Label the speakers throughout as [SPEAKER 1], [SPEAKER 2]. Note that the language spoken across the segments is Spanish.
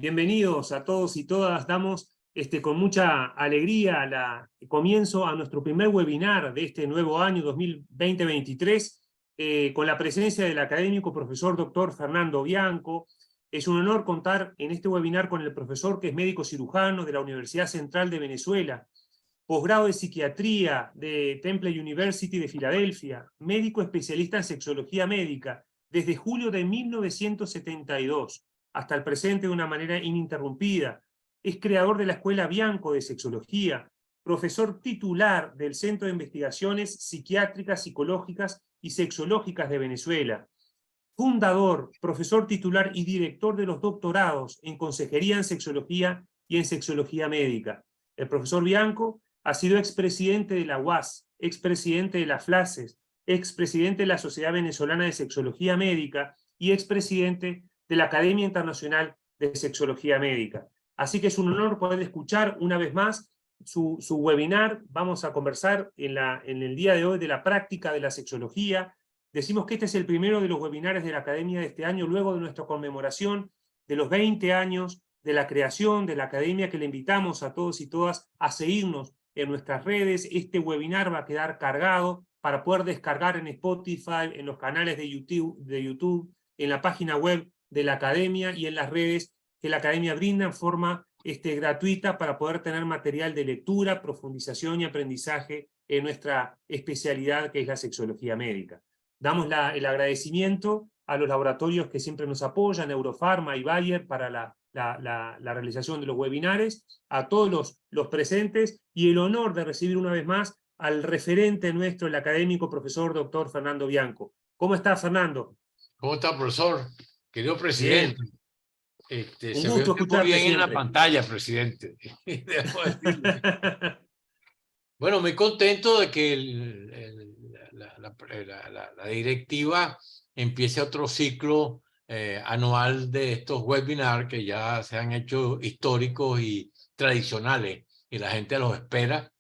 [SPEAKER 1] Bienvenidos a todos y todas. Damos con mucha alegría comienzo a nuestro primer webinar de este nuevo año 2020-2023, con la presencia del académico profesor doctor Fernando Bianco. Es un honor contar en este webinar con el profesor, que es médico cirujano de la Universidad Central de Venezuela, posgrado de psiquiatría de Temple University de Filadelfia, médico especialista en sexología médica desde julio de 1972 hasta el presente de una manera ininterrumpida. Es creador de la Escuela Bianco de Sexología, profesor titular del Centro de Investigaciones Psiquiátricas, Psicológicas y Sexológicas de Venezuela, fundador, profesor titular y director de los doctorados en Consejería en Sexología y en Sexología Médica. El profesor Bianco ha sido expresidente de la UAS, expresidente de la FLACES, expresidente de la Sociedad Venezolana de Sexología Médica y expresidente de la Academia Internacional de Sexología Médica. Así que es un honor poder escuchar una vez más su webinar. Vamos a conversar en el día de hoy de la práctica de la sexología. Decimos que este es el primero de los webinares de la Academia de este año, luego de nuestra conmemoración de los 20 años de la creación de la Academia, que le invitamos a todos y todas a seguirnos en nuestras redes. Este webinar va a quedar cargado para poder descargar en Spotify, en los canales de YouTube, en la página web de la Academia y en las redes que la Academia brinda en forma gratuita para poder tener material de lectura, profundización y aprendizaje en nuestra especialidad, que es la sexología médica. Damos el agradecimiento a los laboratorios que siempre nos apoyan, Eurofarma y Bayer, para la realización de los webinares, a todos los presentes, y el honor de recibir una vez más al referente nuestro, el académico profesor doctor Fernando Bianco. ¿Cómo está, Fernando?
[SPEAKER 2] ¿Cómo está, profesor? Querido presidente.
[SPEAKER 1] Un
[SPEAKER 2] Se ve
[SPEAKER 1] gusto
[SPEAKER 2] usted muy bien
[SPEAKER 1] siempre
[SPEAKER 2] en la pantalla, presidente. Bueno, muy contento de que la directiva empiece otro ciclo anual de estos webinars que ya se han hecho históricos y tradicionales, y la gente los espera,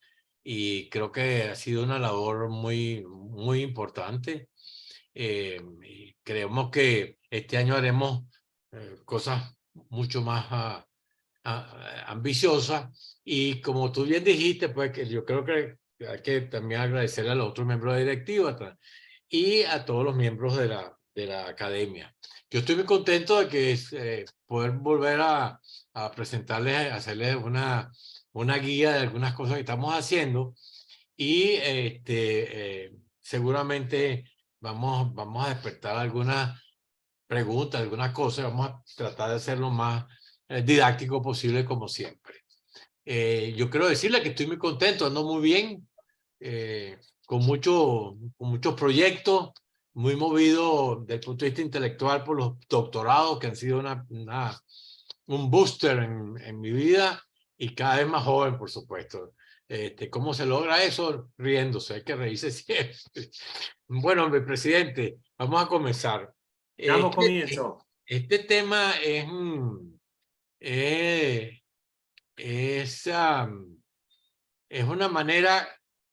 [SPEAKER 2] y creo que ha sido una labor muy importante. Y creemos que este año haremos cosas mucho más ambiciosas, y como tú bien dijiste, pues que yo creo que hay que también agradecerle a los otros miembros de la directiva y a todos los miembros de la academia. Yo estoy muy contento de que poder volver a presentarles, hacerles una guía de algunas cosas que estamos haciendo, y seguramente vamos a despertar algunas preguntas, algunas cosas. Vamos a tratar de hacerlo más didáctico posible, como siempre. Yo quiero decirle que estoy muy contento, ando muy bien, con muchos proyectos, muy movido desde el punto de vista intelectual por los doctorados, que han sido un booster en mi vida, y cada vez más joven, por supuesto. ¿Cómo se logra eso? Riéndose, hay que reírse siempre. Bueno, hombre, presidente, vamos a comenzar.
[SPEAKER 1] Damos comienzo.
[SPEAKER 2] Este tema es una manera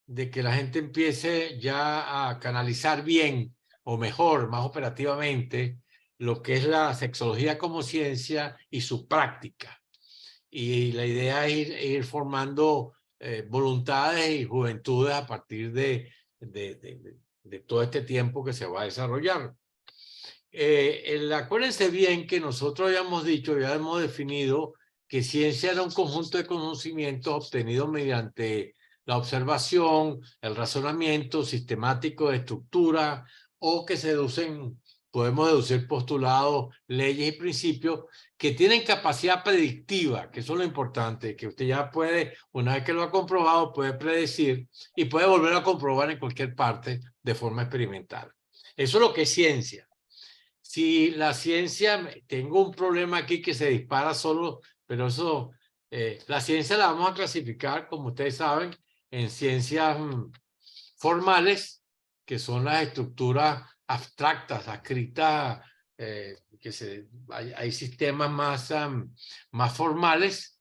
[SPEAKER 2] de que la gente empiece ya a canalizar bien, o mejor, más operativamente, lo que es la sexología como ciencia y su práctica. Y la idea es ir formando voluntades y juventudes a partir de todo este tiempo que se va a desarrollar. Acuérdense bien que nosotros habíamos dicho, ya hemos definido que ciencia era un conjunto de conocimientos obtenidos mediante la observación, el razonamiento sistemático de estructura, o que podemos deducir postulados, leyes y principios que tienen capacidad predictiva, que eso es lo importante, que usted ya puede, una vez que lo ha comprobado, puede predecir y puede volver a comprobar en cualquier parte de forma experimental. Eso es lo que es ciencia. Si la ciencia, tengo un problema aquí que se dispara solo, pero eso, la ciencia la vamos a clasificar, como ustedes saben, en ciencias formales, que son las estructuras abstractas, escritas, hay sistemas más formales,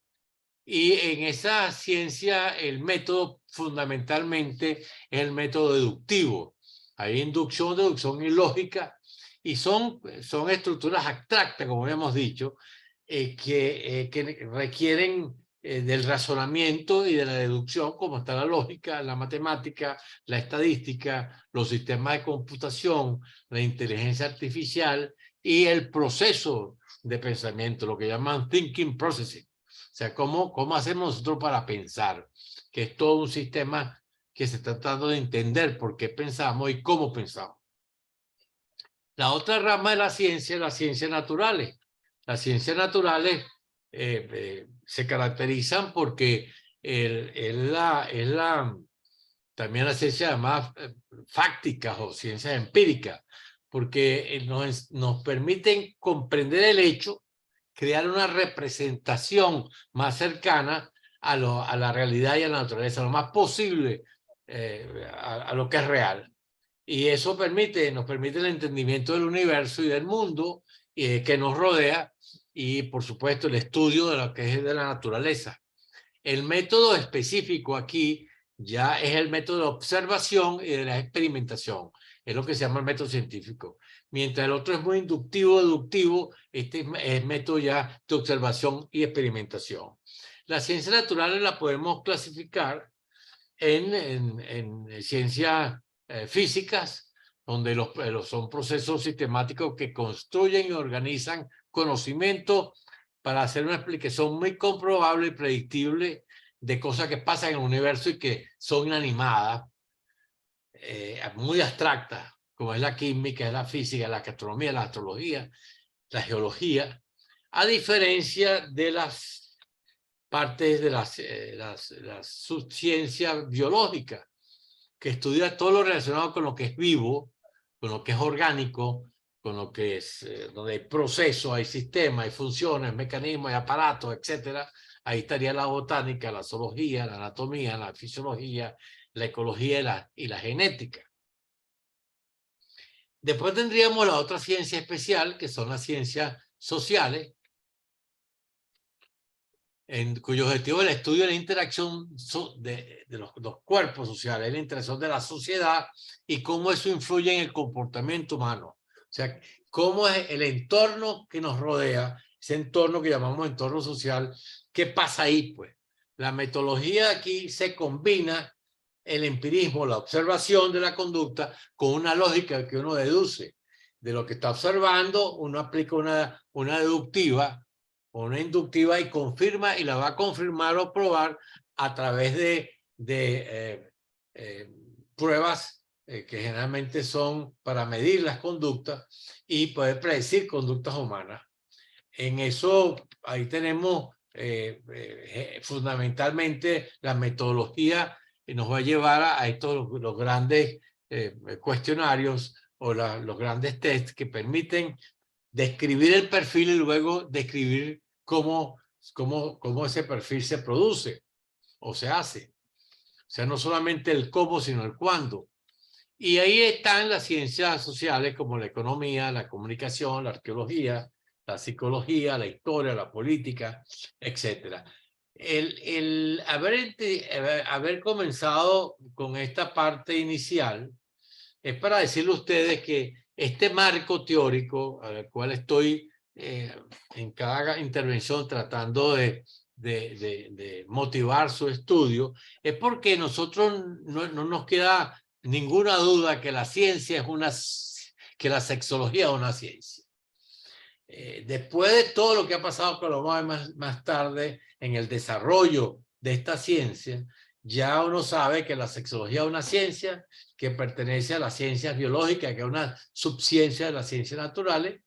[SPEAKER 2] y en esa ciencia el método fundamentalmente es el método deductivo. Hay inducción, deducción y lógica, y son estructuras abstractas, como habíamos dicho, que requieren del razonamiento y de la deducción, como está la lógica, la matemática, la estadística, los sistemas de computación, la inteligencia artificial y el proceso de pensamiento, lo que llaman thinking processing. O sea, cómo hacemos nosotros para pensar, que es todo un sistema que se está tratando de entender por qué pensamos y cómo pensamos. La otra rama de la ciencia es las ciencias naturales. Las ciencias naturales se caracterizan porque también las ciencias llamadas fácticas o ciencias empíricas, porque nos permiten comprender el hecho, crear una representación más cercana a la realidad y a la naturaleza, lo más posible a lo que es real. Y eso nos permite el entendimiento del universo y del mundo que nos rodea y, por supuesto, el estudio de lo que es de la naturaleza. El método específico aquí ya es el método de observación y de la experimentación. Es lo que se llama el método científico. Mientras el otro es muy inductivo, deductivo, este es método ya de observación y experimentación. Las ciencias naturales las podemos clasificar en ciencias físicas, donde son procesos sistemáticos que construyen y organizan conocimiento para hacer una explicación muy comprobable y predictible de cosas que pasan en el universo y que son inanimadas, muy abstractas, como es la química, es la física, la astronomía, la astrología, la geología, a diferencia de las partes de la subciencia biológica, que estudia todo lo relacionado con lo que es vivo, con lo que es orgánico, con lo que es, donde hay procesos, hay sistemas, hay funciones, mecanismos, hay aparatos, etcétera. Ahí estaría la botánica, la zoología, la anatomía, la fisiología, la ecología y la genética. Después tendríamos la otra ciencia especial, que son las ciencias sociales, cuyo objetivo es el estudio de la interacción de los cuerpos sociales, la interacción de la sociedad y cómo eso influye en el comportamiento humano. O sea, cómo es el entorno que nos rodea, ese entorno que llamamos entorno social, ¿qué pasa ahí? Pues la metodología aquí se combina el empirismo, la observación de la conducta, con una lógica que uno deduce de lo que está observando, uno aplica una deductiva o una inductiva y confirma, y la va a confirmar o probar a través de pruebas que generalmente son para medir las conductas y poder predecir conductas humanas. En eso, ahí tenemos fundamentalmente la metodología que nos va a llevar a estos los grandes cuestionarios o los grandes tests que permiten describir el perfil y luego describir cómo ese perfil se produce o se hace. O sea, no solamente el cómo, sino el cuándo. Y ahí están las ciencias sociales como la economía, la comunicación, la arqueología, la psicología, la historia, la política, etc. Haber comenzado con esta parte inicial es para decirle a ustedes que este marco teórico al cual estoy en cada intervención tratando de motivar su estudio, es porque nosotros no nos queda ninguna duda que la ciencia es que la sexología es una ciencia. Después de todo lo que ha pasado con los más tarde en el desarrollo de esta ciencia, ya uno sabe que la sexología es una ciencia que pertenece a las ciencias biológicas, que es una subciencia de las ciencias naturales,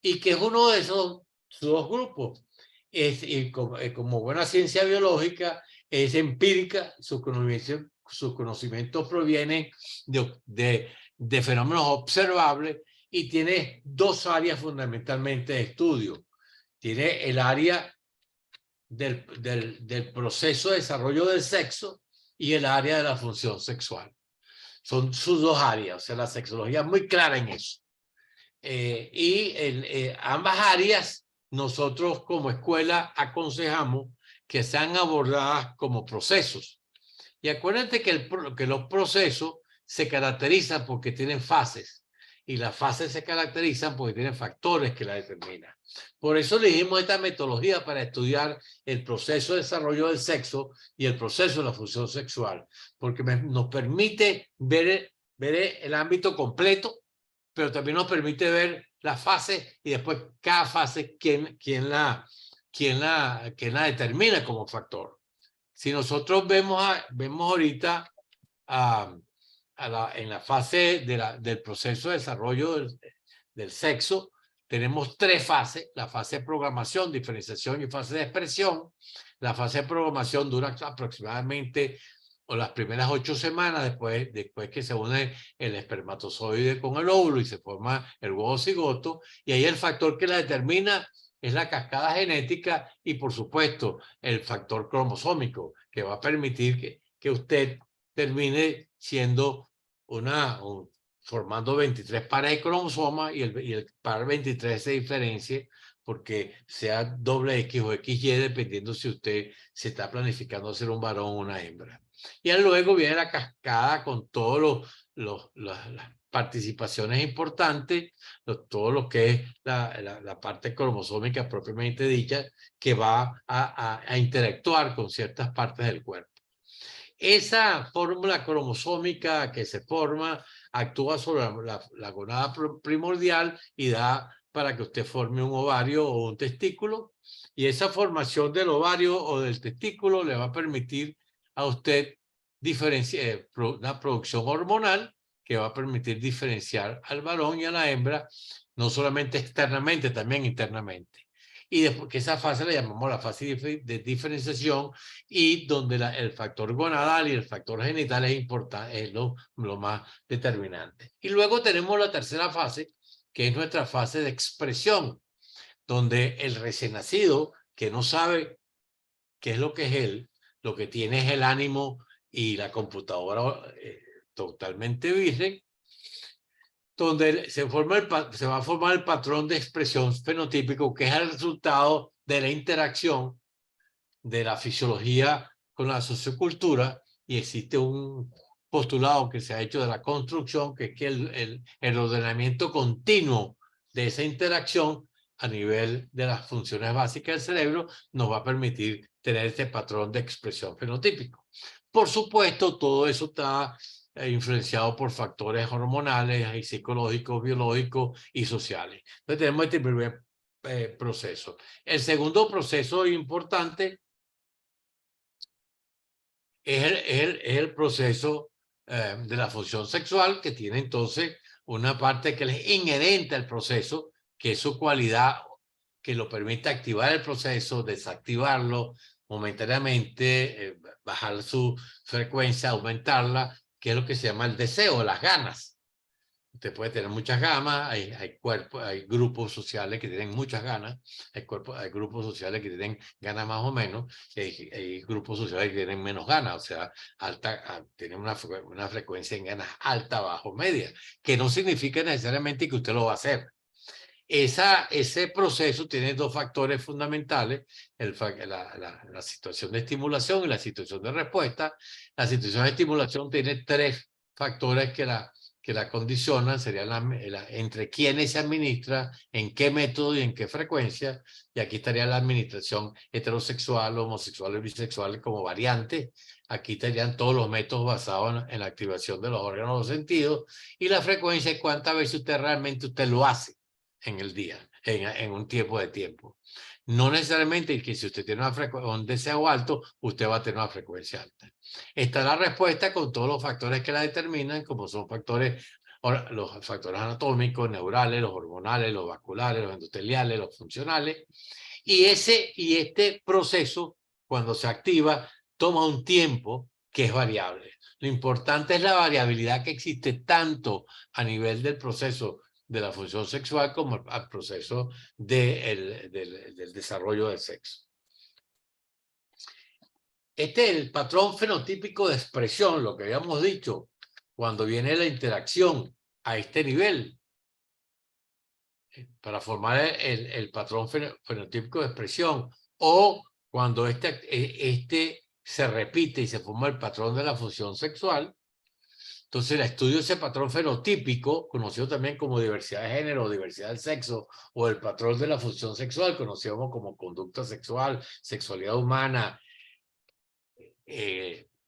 [SPEAKER 2] y que es uno de esos dos grupos. Y como buena ciencia biológica, es empírica, sus conocimientos provienen de fenómenos observables y tiene dos áreas fundamentalmente de estudio. Tiene el área del proceso de desarrollo del sexo y el área de la función sexual. Son sus dos áreas, o sea, la sexología es muy clara en eso. Ambas áreas nosotros como escuela aconsejamos que sean abordadas como procesos. Y acuérdate que los procesos se caracterizan porque tienen fases. y las fases se caracterizan porque tienen factores que la determinan. Por eso elegimos esta metodología para estudiar el proceso de desarrollo del sexo y el proceso de la función sexual, porque nos permite ver el ámbito completo, pero también nos permite ver las fases y después cada fase quién la determina como factor. Si nosotros vemos ahorita en la fase del proceso de desarrollo del sexo, tenemos tres fases: la fase de programación, diferenciación y fase de expresión. La fase de programación dura aproximadamente las primeras 8 semanas después que se une el espermatozoide con el óvulo y se forma el huevo cigoto, y ahí el factor que la determina es la cascada genética y, por supuesto, el factor cromosómico, que va a permitir que usted termine siendo formando 23 pares de cromosomas y el par 23 se diferencie porque sea doble X o XY, dependiendo si usted se está planificando ser un varón o una hembra. Y luego viene la cascada con todas las participaciones importantes, todo lo que es la parte cromosómica propiamente dicha, que va a interactuar con ciertas partes del cuerpo. Esa fórmula cromosómica que se forma actúa sobre la gonada primordial y da para que usted forme un ovario o un testículo, y esa formación del ovario o del testículo le va a permitir a usted diferenciar una producción hormonal que va a permitir diferenciar al varón y a la hembra, no solamente externamente, también internamente. Y después que esa fase la llamamos la fase de diferenciación, y donde el factor gonadal y el factor genital es importante, es lo más determinante. Y luego tenemos la tercera fase, que es nuestra fase de expresión, donde el recién nacido, que no sabe qué es lo que es él, lo que tiene es el ánimo y la computadora totalmente virgen, donde se va a formar el patrón de expresión fenotípico, que es el resultado de la interacción de la fisiología con la sociocultura, y existe un postulado que se ha hecho de la construcción, que es que el ordenamiento continuo de esa interacción a nivel de las funciones básicas del cerebro nos va a permitir tener este patrón de expresión fenotípico. Por supuesto, todo eso está influenciado por factores hormonales y psicológicos, biológicos y sociales. Entonces tenemos este primer proceso. El segundo proceso importante es el proceso de la función sexual, que tiene entonces una parte que es inherente al proceso, que es su cualidad que lo permite activar el proceso, desactivarlo momentáneamente, bajar su frecuencia, aumentarla, que es lo que se llama el deseo, las ganas. Usted puede tener muchas ganas, hay grupos sociales que tienen muchas ganas, hay grupos sociales que tienen ganas más o menos, y hay grupos sociales que tienen menos ganas, o sea, tienen una frecuencia en ganas alta, bajo, media, que no significa necesariamente que usted lo va a hacer. Ese proceso tiene dos factores fundamentales: la situación de estimulación y la situación de respuesta. La situación de estimulación tiene tres factores que la condicionan: sería entre quiénes se administra, en qué método y en qué frecuencia. Y aquí estaría la administración heterosexual, homosexual y bisexual como variante. Aquí estarían todos los métodos basados en la activación de los órganos de los sentidos, y la frecuencia es cuántas veces usted lo hace en el día, en un tiempo de tiempo. No necesariamente que si usted tiene un deseo alto, usted va a tener una frecuencia alta. Está la respuesta con todos los factores que la determinan, como son los factores anatómicos, neurales, los hormonales, los vasculares, los endoteliales, los funcionales. Y este proceso, cuando se activa, toma un tiempo que es variable. Lo importante es la variabilidad que existe tanto a nivel del proceso de la función sexual como al proceso del desarrollo del sexo. Este es el patrón fenotípico de expresión, lo que habíamos dicho, cuando viene la interacción a este nivel. Para formar el patrón fenotípico de expresión, o cuando este se repite y se forma el patrón de la función sexual, Entonces, el estudio de ese patrón fenotípico, conocido también como diversidad de género o diversidad del sexo, o el patrón de la función sexual, conocido como conducta sexual, sexualidad humana,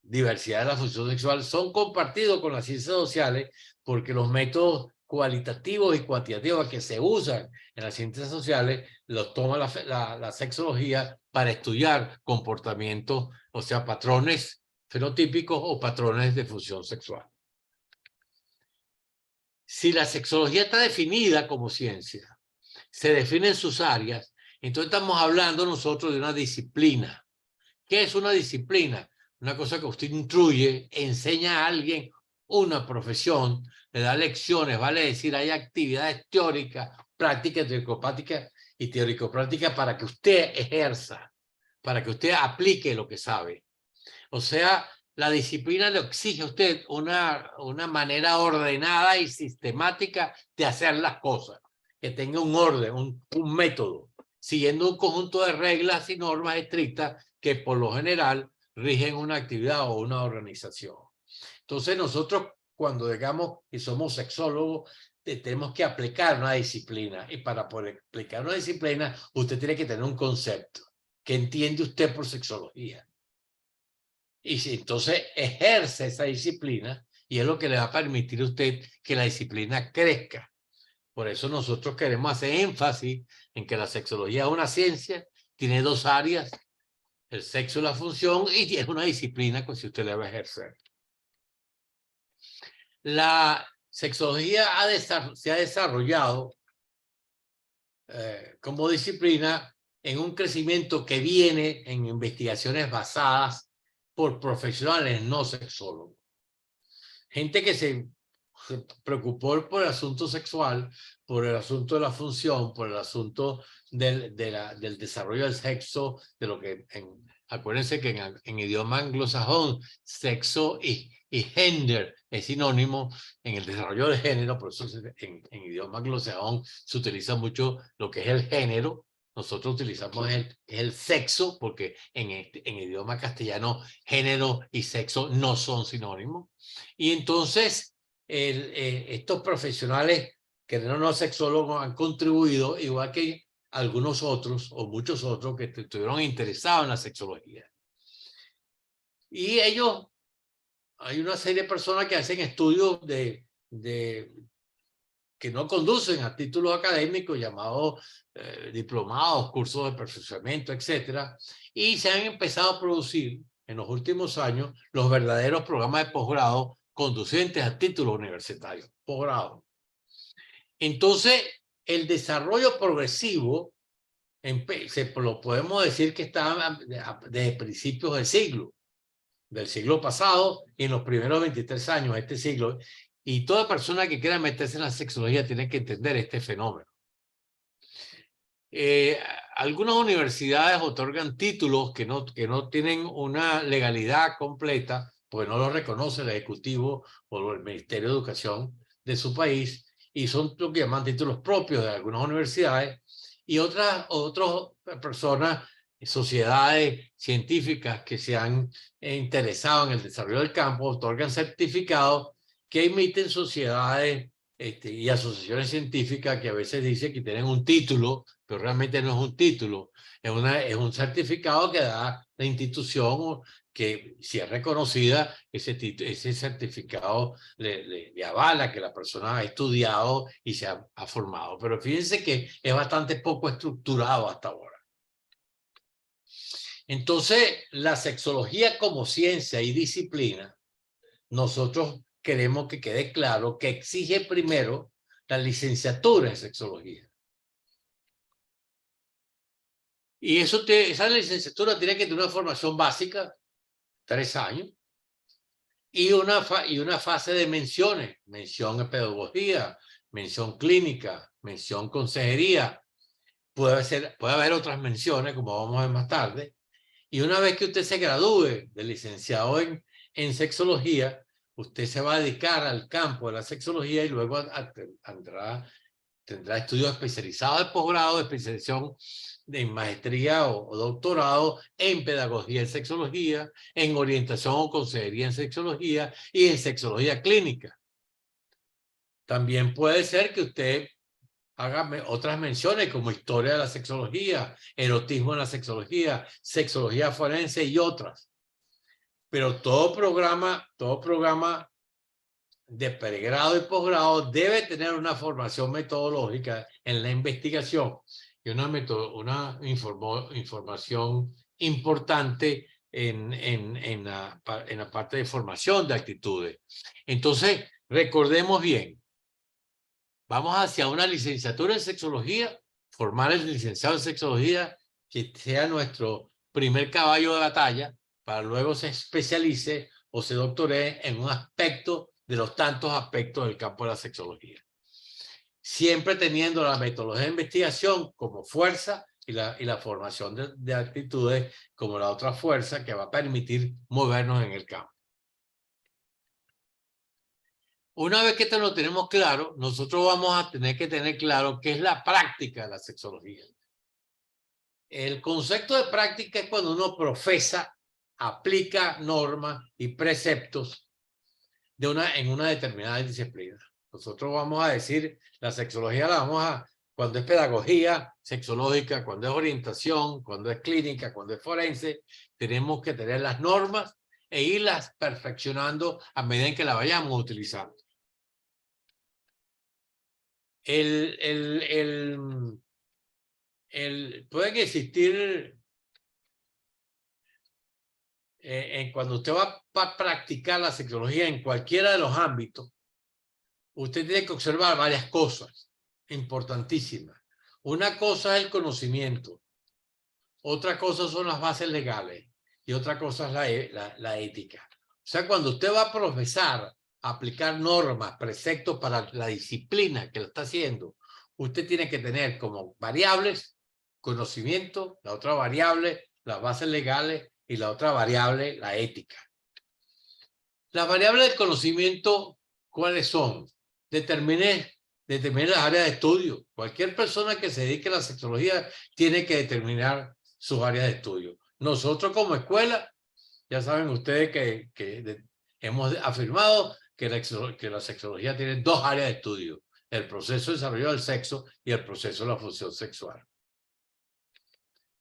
[SPEAKER 2] diversidad de la función sexual, son compartidos con las ciencias sociales porque los métodos cualitativos y cuantitativos que se usan en las ciencias sociales los toma la sexología para estudiar comportamientos, o sea, patrones fenotípicos o patrones de función sexual. Si la sexología está definida como ciencia, se definen sus áreas, entonces estamos hablando nosotros de una disciplina. ¿Qué es una disciplina? Una cosa que usted instruye, enseña a alguien una profesión, le da lecciones, vale decir, hay actividades teóricas, prácticas, teórico-prácticas para que usted ejerza, para que usted aplique lo que sabe. O sea, la disciplina le exige a usted una manera ordenada y sistemática de hacer las cosas, que tenga un orden, un método, siguiendo un conjunto de reglas y normas estrictas que por lo general rigen una actividad o una organización. Entonces nosotros cuando digamos que somos sexólogos, tenemos que aplicar una disciplina, y para poder aplicar una disciplina usted tiene que tener un concepto. ¿Qué entiende usted por sexología? Y si entonces ejerce esa disciplina, y es lo que le va a permitir a usted que la disciplina crezca. Por eso nosotros queremos hacer énfasis en que la sexología es una ciencia, tiene dos áreas, el sexo y la función, y tiene una disciplina que si usted le va a ejercer. La sexología se ha desarrollado como disciplina en un crecimiento que viene en investigaciones basadas por profesionales no sexólogos. Gente que se preocupó por el asunto sexual, por el asunto de la función, por el asunto del desarrollo del sexo, de lo que, acuérdense que en idioma anglosajón, sexo y gender es sinónimo en el desarrollo del género, por eso en idioma anglosajón se utiliza mucho lo que es el género. Nosotros utilizamos el sexo porque en idioma castellano género y sexo no son sinónimos. Y entonces estos profesionales que no sexólogos han contribuido, igual que algunos otros o muchos otros que estuvieron interesados en la sexología. Y ellos, hay una serie de personas que hacen estudios que no conducen a títulos académicos llamados diplomados, cursos de perfeccionamiento, etcétera, y se han empezado a producir en los últimos años los verdaderos programas de posgrado conducentes a títulos universitarios, posgrado. Entonces, el desarrollo progresivo, lo podemos decir que está desde principios del siglo pasado y en los primeros 23 años de este siglo. Y toda persona que quiera meterse en la sexología tiene que entender este fenómeno. Algunas universidades otorgan títulos que no tienen una legalidad completa, porque no lo reconoce el Ejecutivo o el Ministerio de Educación de su país, y son lo que llaman títulos propios de algunas universidades, y otras personas, sociedades científicas que se han interesado en el desarrollo del campo, otorgan certificados que emiten sociedades y asociaciones científicas que a veces dicen que tienen un título, pero realmente no es un título, es un certificado que da la institución que si es reconocida, ese certificado le avala que la persona ha estudiado y se ha formado. Pero fíjense que es bastante poco estructurado hasta ahora. Entonces, la sexología como ciencia y disciplina, nosotros queremos que quede claro que exige primero la licenciatura en sexología. Y esa licenciatura tiene que tener una formación básica, 3 años, y una fase de menciones, mención en pedagogía, mención clínica, mención consejería. Puede haber otras menciones, como vamos a ver más tarde. Y una vez que usted se gradúe de licenciado en sexología, usted se va a dedicar al campo de la sexología y luego tendrá estudios especializados de posgrado, de especialización en maestría o doctorado en pedagogía en sexología, en orientación o consejería en sexología y en sexología clínica. También puede ser que usted haga otras menciones como historia de la sexología, erotismo en la sexología, sexología forense y otras. Pero todo programa de pregrado y posgrado debe tener una formación metodológica en la investigación y una información importante en la parte de formación de actitudes. Entonces, recordemos bien, vamos hacia una licenciatura en sexología, formar el licenciado en sexología que sea nuestro primer caballo de batalla para luego se especialice o se doctoree en un aspecto de los tantos aspectos del campo de la sexología. Siempre teniendo la metodología de investigación como fuerza y la formación de actitudes como la otra fuerza que va a permitir movernos en el campo. Una vez que esto lo tenemos claro, nosotros vamos a tener que tener claro qué es la práctica de la sexología. El concepto de práctica es cuando uno profesa, aplica normas y preceptos en una determinada disciplina. Nosotros vamos a decir, la sexología la vamos a, cuando es pedagogía sexológica, cuando es orientación, cuando es clínica, cuando es forense, tenemos que tener las normas e irlas perfeccionando a medida en que las vayamos utilizando. Puede existir, cuando usted va a practicar la sexología en cualquiera de los ámbitos, usted tiene que observar varias cosas importantísimas. Una cosa es el conocimiento, otra cosa son las bases legales y otra cosa es la ética. O sea, cuando usted va a profesar, aplicar normas, preceptos para la disciplina que lo está haciendo, usted tiene que tener como variables conocimiento, la otra variable, las bases legales y la otra variable, la ética. Las variables del conocimiento, ¿cuáles son? Determine las áreas de estudio. Cualquier persona que se dedique a la sexología tiene que determinar sus áreas de estudio. Nosotros como escuela, ya saben ustedes que hemos afirmado que la sexología tiene dos áreas de estudio: el proceso de desarrollo del sexo y el proceso de la función sexual.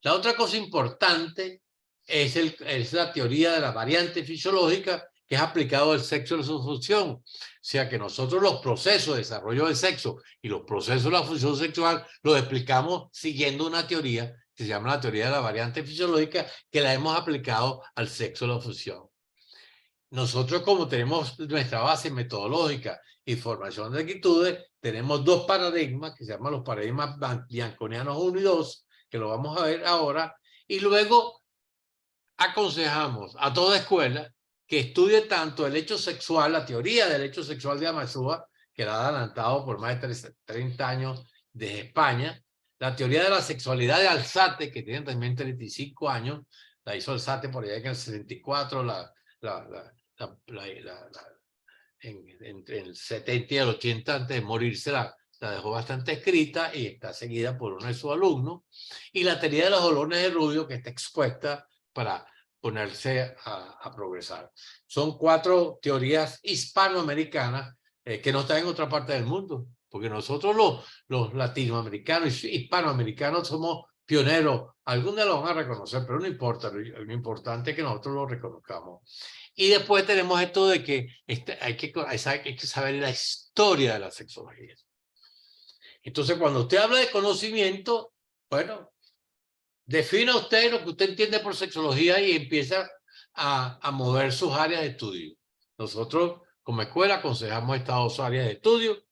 [SPEAKER 2] La otra cosa importante es la teoría de la variante fisiológica, que es aplicado al sexo y su función. O sea que nosotros los procesos de desarrollo del sexo y los procesos de la función sexual los explicamos siguiendo una teoría que se llama la teoría de la variante fisiológica, que la hemos aplicado al sexo y la función. Nosotros, como tenemos nuestra base metodológica y formación de actitudes, tenemos dos paradigmas que se llaman los paradigmas bianconianos 1 y 2, que lo vamos a ver ahora, y luego aconsejamos a toda escuela que estudie tanto el hecho sexual, la teoría del hecho sexual de Amasúa, que la ha adelantado por más de 30 años desde España, la teoría de la sexualidad de Alzate, que tiene también 35 años, la hizo Alzate por allá en el 64, entre el 70 y el 80 antes de morirse la dejó bastante escrita y está seguida por uno de sus alumnos, y la teoría de los olones de Rubio, que está expuesta para ponerse a progresar. Son 4 teorías hispanoamericanas que no están en otra parte del mundo, porque nosotros los latinoamericanos y hispanoamericanos somos pioneros. Algunos los van a reconocer, pero no importa, lo importante es que nosotros lo reconozcamos. Y después tenemos esto de que hay que saber la historia de la sexología. Entonces, cuando usted habla de conocimiento, bueno, defina usted lo que usted entiende por sexología y empieza a mover sus áreas de estudio. Nosotros, como escuela, aconsejamos estas 2 áreas de estudio.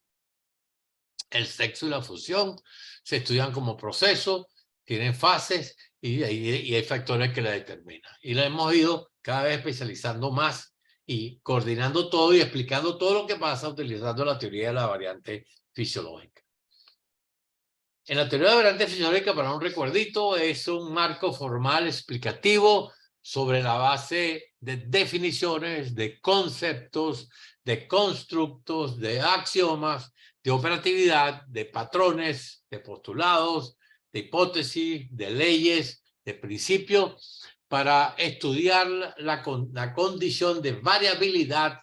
[SPEAKER 2] El sexo y la función se estudian como proceso, tienen fases y hay factores que la determinan. Y la hemos ido cada vez especializando más y coordinando todo y explicando todo lo que pasa utilizando la teoría de la variante fisiológica. En la teoría de la variante fisiológica, para un recuerdito, es un marco formal explicativo sobre la base de definiciones, de conceptos, de constructos, de axiomas, de operatividad, de patrones, de postulados, de hipótesis, de leyes, de principios, para estudiar la condición de variabilidad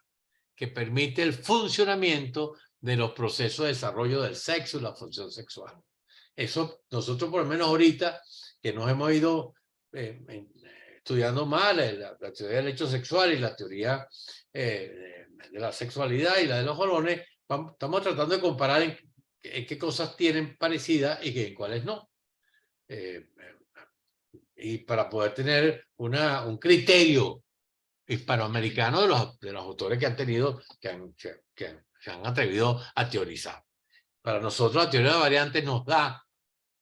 [SPEAKER 2] que permite el funcionamiento de los procesos de desarrollo del sexo y la función sexual. Eso nosotros por lo menos ahorita que nos hemos ido estudiando más la teoría del hecho sexual y la teoría de la sexualidad y la de los hormonas, estamos tratando de comparar en qué cosas tienen parecidas y en cuáles no. Y para poder tener un criterio hispanoamericano de los autores que han tenido, que se han atrevido a teorizar. Para nosotros la teoría de variantes nos da,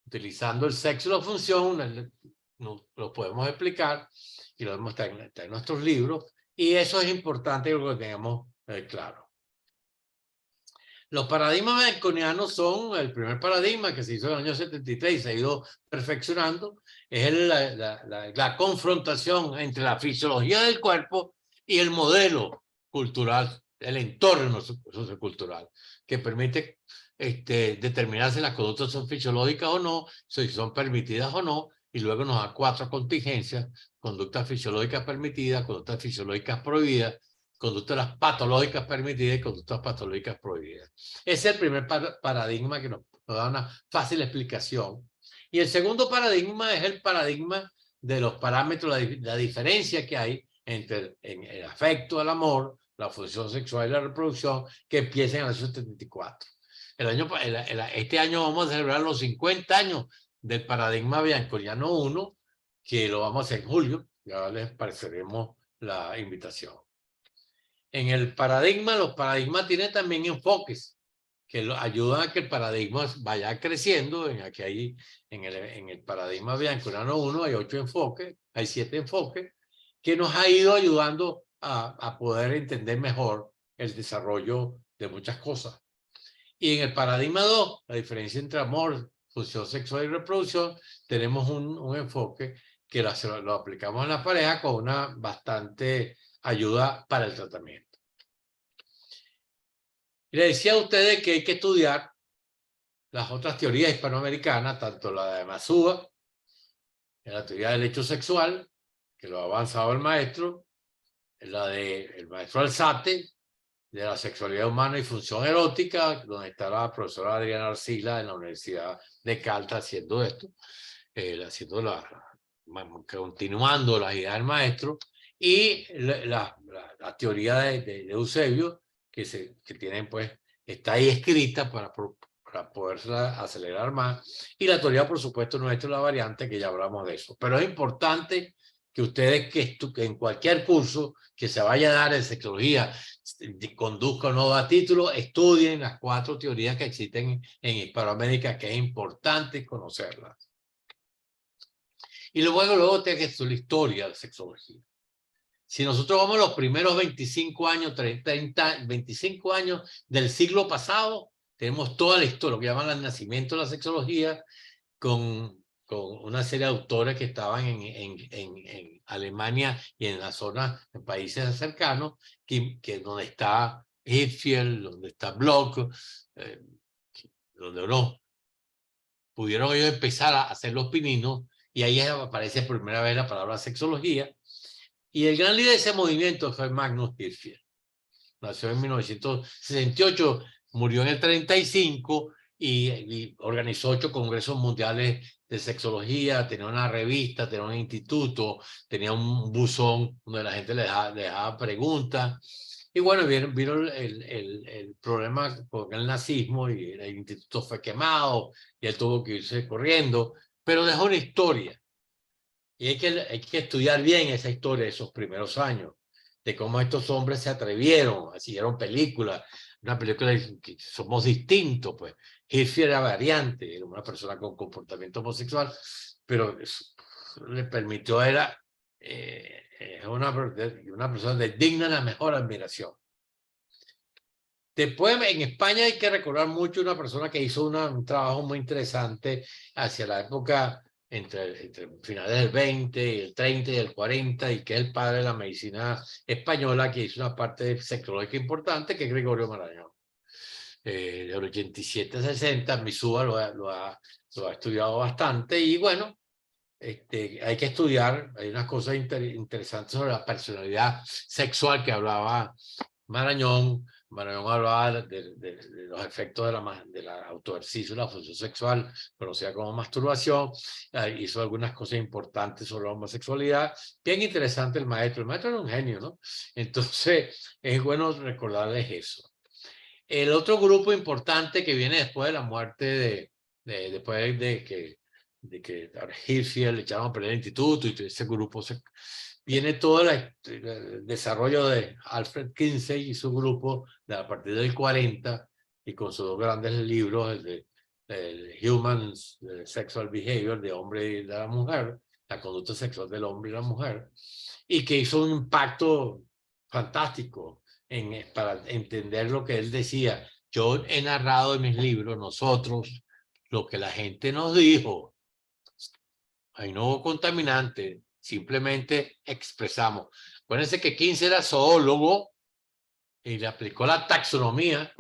[SPEAKER 2] utilizando el sexo y la función, lo podemos explicar y lo vemos en nuestros libros, y eso es importante que lo tengamos claro. Los paradigmas baconianos son el primer paradigma que se hizo en el año 73 y se ha ido perfeccionando. Es la confrontación entre la fisiología del cuerpo y el modelo cultural, el entorno sociocultural, que permite determinar si las conductas son fisiológicas o no, si son permitidas o no, y luego nos da 4 contingencias: conductas fisiológicas permitidas, conductas fisiológicas prohibidas, conductas patológicas permitidas y conductas patológicas prohibidas. Ese es el primer paradigma que nos da una fácil explicación. Y el segundo paradigma es el paradigma de los parámetros, la diferencia que hay entre el afecto, el amor, la función sexual y la reproducción, que empieza en el año 74. Este año vamos a celebrar los 50 años del paradigma bianconiano 1, que lo vamos a hacer en julio. Ya les pareceremos la invitación. En el paradigma, los paradigmas tienen también enfoques que ayudan a que el paradigma vaya creciendo. En el paradigma bianconiano 1 hay 8 enfoques, hay 7 enfoques, que nos ha ido ayudando a poder entender mejor el desarrollo de muchas cosas. Y en el paradigma 2, la diferencia entre amor, función sexual y reproducción, tenemos un enfoque que lo aplicamos en la pareja con una bastante ayuda para el tratamiento. Y le decía a ustedes que hay que estudiar las otras teorías hispanoamericanas, tanto la de Masúa, la teoría del hecho sexual, que lo ha avanzado el maestro, la del maestro Alzate, de la sexualidad humana y función erótica, donde está la profesora Adriana Arcila en la Universidad de Calta haciendo esto, continuando las ideas del maestro, y la teoría de Eusebio, que tienen, pues, está ahí escrita para poderla acelerar más, y la teoría, por supuesto, nuestra, la variante, que ya hablamos de eso. Pero es importante que ustedes, que en cualquier curso que se vaya a dar en sexología, conduzca o no da título, estudien las 4 teorías que existen en Hispanoamérica, que es importante conocerlas. Y luego tiene que estudiar la historia de la sexología. Si nosotros vamos los primeros 25 años, 25 años del siglo pasado, tenemos toda la historia, lo que llaman el nacimiento de la sexología, con una serie de autores que estaban en Alemania y en la zona, en países cercanos, donde está Hirschfeld, donde está Bloch, donde no pudieron ellos empezar a hacer los pininos, y ahí aparece por primera vez la palabra sexología. Y el gran líder de ese movimiento fue Magnus Hirschfeld. Nació en 1968, murió en el 35 y organizó 8 congresos mundiales de sexología, tenía una revista, tenía un instituto, tenía un buzón donde la gente le dejaba preguntas. Y bueno, vino el problema con el nazismo y el instituto fue quemado y él tuvo que irse corriendo, pero dejó una historia. Y hay que estudiar bien esa historia de esos primeros años, de cómo estos hombres se atrevieron, hicieron películas, una película que somos distintos, pues. Hirschfeld era variante, era una persona con comportamiento homosexual, pero le permitió, era una persona de digna la mejor admiración. Después, en España hay que recordar mucho una persona que hizo un trabajo muy interesante hacia la época entre finales del 20, el 30 y el 40, y que es el padre de la medicina española, que hizo una parte sexológica importante, que es Gregorio Marañón. Del 87 a 60, Masúa lo ha lo ha estudiado bastante y bueno, hay que estudiar, hay unas cosas interesantes sobre la personalidad sexual que hablaba Marañón. Marañón hablaba de los efectos de la autoejercicio, la función sexual, conocida como masturbación. Hizo algunas cosas importantes sobre la homosexualidad. Bien interesante el maestro. El maestro era un genio, ¿no? Entonces, es bueno recordarles eso. El otro grupo importante que viene después de la muerte después de que Hirschfeld le echaron a perder el instituto y ese grupo viene todo el desarrollo de Alfred Kinsey y su grupo a partir del 40 y con sus dos grandes libros, el Human Sexual Behavior de hombre y de la mujer, la conducta sexual del hombre y la mujer, y que hizo un impacto fantástico para entender lo que él decía. Yo he narrado en mis libros, nosotros, lo que la gente nos dijo. Hay no contaminante, simplemente expresamos. Acuérdense que Kinsey era zoólogo y le aplicó la taxonomía,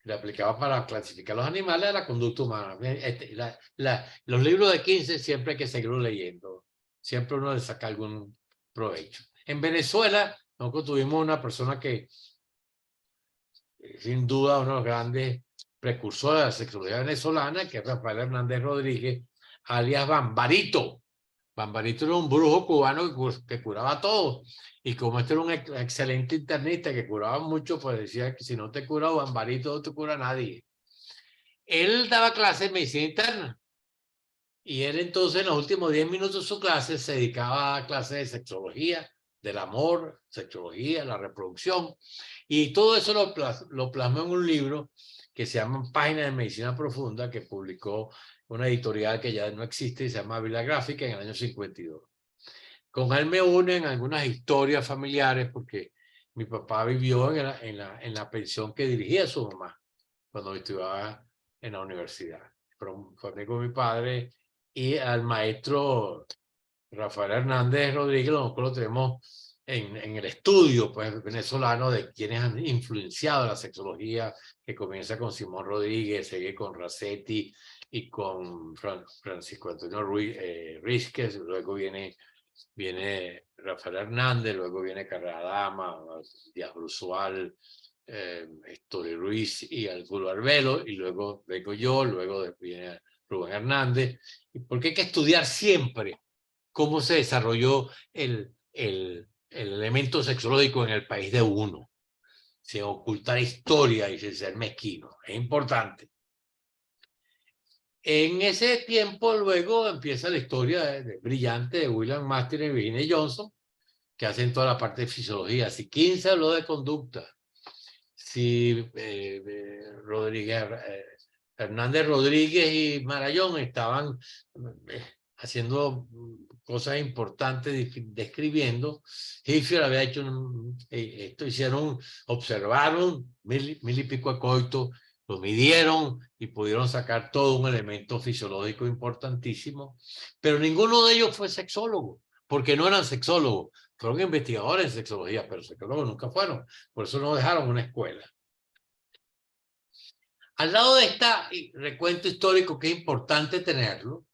[SPEAKER 2] le aplicaba para clasificar los animales a la conducta humana. Los libros de Kinsey siempre hay que seguirlos leyendo, siempre uno le saca algún provecho. En Venezuela, nosotros tuvimos una persona que, sin duda, uno de los grandes precursores de la sexualidad venezolana, que es Rafael Hernández Rodríguez, alias Bambarito. Bambarito era un brujo cubano que curaba todo. Y como este era un excelente internista que curaba mucho, pues decía que si no te cura Bambarito, no te cura nadie. Él daba clases de medicina interna. Y él entonces en los últimos 10 minutos de su clase se dedicaba a clases de sexología, del amor, sexología, la reproducción. Y todo eso lo plasmó en un libro que se llama Páginas de Medicina Profunda, que publicó una editorial que ya no existe y se llama Vila Gráfica en el año 52. Con él me unen algunas historias familiares porque mi papá vivió en la pensión que dirigía su mamá cuando estudiaba en la universidad. Fue con mi padre y al maestro Rafael Hernández Rodríguez, nosotros lo tenemos en el estudio pues, venezolano de quienes han influenciado la sexología, que comienza con Simón Rodríguez, sigue con Racetti y con Francisco Antonio Rísquez, luego viene Rafael Hernández, luego viene Carrera Dama, Díaz Brusual, Story Ruiz y Algulo Arbelo, y luego vengo yo, luego viene Rubén Hernández, porque hay que estudiar siempre cómo se desarrolló el elemento sexológico en el país de uno, sin ocultar historia y sin ser mezquino, es importante. En ese tiempo luego empieza la historia brillante de William Master y Virginia Johnson, que hacen toda la parte de fisiología. Si Kinsey habló de conducta, si Hernández Rodríguez y Marayón estaban haciendo cosas importantes describiendo, Hirschfeld había hecho esto, observaron mil y pico acoitos, lo midieron y pudieron sacar todo un elemento fisiológico importantísimo, pero ninguno de ellos fue sexólogo, porque no eran sexólogos, fueron investigadores en sexología, pero sexólogos nunca fueron, por eso no dejaron una escuela. Al lado de este recuento histórico, que es importante tenerlo,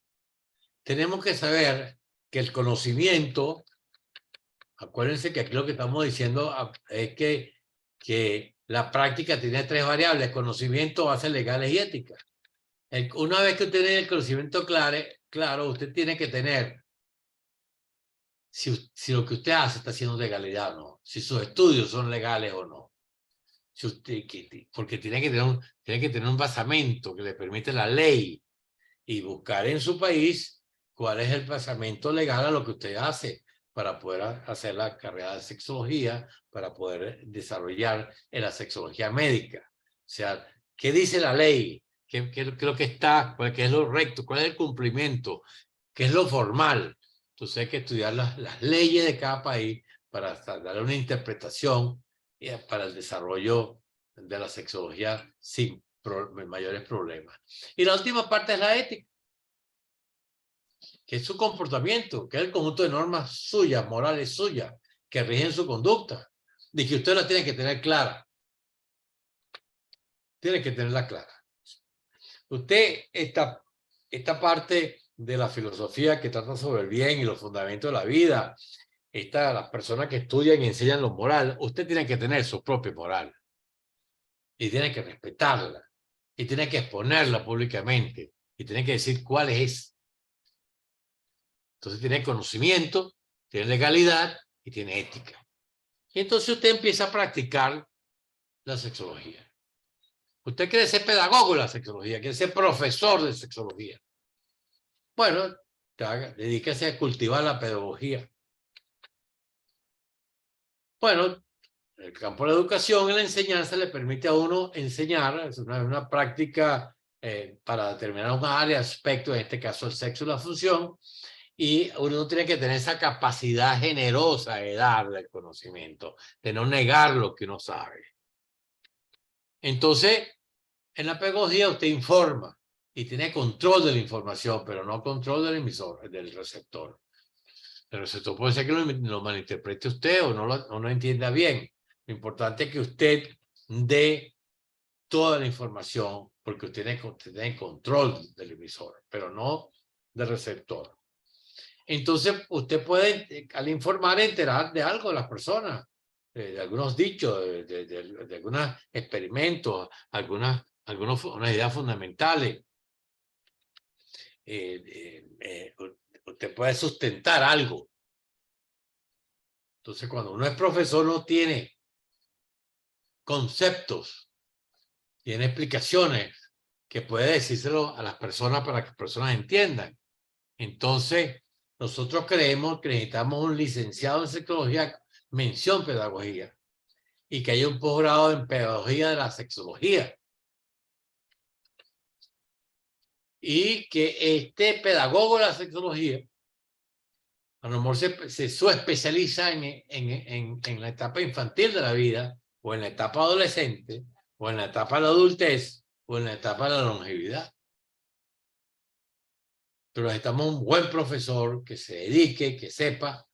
[SPEAKER 2] tenemos que saber que el conocimiento, acuérdense que aquí lo que estamos diciendo es que la práctica tiene 3 variables: conocimiento, bases legales y ética. Una vez que usted tiene el conocimiento claro, usted tiene que tener si lo que usted hace está siendo legalidad o no, si sus estudios son legales o no. Si usted, porque tiene que tener un basamento que le permite la ley y buscar en su país cuál es el basamento legal a lo que usted hace para poder hacer la carrera de sexología, para poder desarrollar en la sexología médica. O sea, ¿qué dice la ley? ¿Qué es lo que está? ¿Qué es lo recto? ¿Cuál es el cumplimiento? ¿Qué es lo formal? Entonces hay que estudiar las leyes de cada país para darle una interpretación para el desarrollo de la sexología sin mayores problemas. Y la última parte es la ética, que es su comportamiento, que es el conjunto de normas suyas, morales suyas, que rigen su conducta, y que usted la tiene que tener clara. Tiene que tenerla clara. Usted, esta parte de la filosofía que trata sobre el bien y los fundamentos de la vida, las personas que estudian y enseñan lo moral, usted tiene que tener su propia moral. Y tiene que respetarla. Y tiene que exponerla públicamente. Y tiene que decir cuál es. Entonces tiene conocimiento, tiene legalidad y tiene ética. Y entonces usted empieza a practicar la sexología. Usted quiere ser pedagogo de la sexología, quiere ser profesor de sexología. Bueno, dedíquese a cultivar la pedagogía. Bueno, el campo de la educación y la enseñanza le permite a uno enseñar, es una práctica para determinar un área, aspecto, en este caso el sexo y la función, y uno tiene que tener esa capacidad generosa de darle el conocimiento, de no negar lo que uno sabe. Entonces, en la pedagogía usted informa y tiene control de la información, pero no control del emisor, del receptor. El receptor puede ser que lo malinterprete usted o no lo entienda bien. Lo importante es que usted dé toda la información porque usted tiene control del emisor, pero no del receptor. Entonces, usted puede, al informar, enterar de algo de las personas, de algunos dichos, de algunos experimentos, unas ideas fundamentales. Usted puede sustentar algo. Entonces, cuando uno es profesor, no tiene conceptos, tiene explicaciones que puede decírselo a las personas para que las personas entiendan. Entonces, nosotros creemos que necesitamos un licenciado en sexología, mención pedagogía, y que haya un posgrado en pedagogía de la sexología. Y que este pedagogo de la sexología a lo mejor se subespecializa en la etapa infantil de la vida, o en la etapa adolescente, o en la etapa de la adultez, o en la etapa de la longevidad. Pero necesitamos un buen profesor que se dedique, que sepa,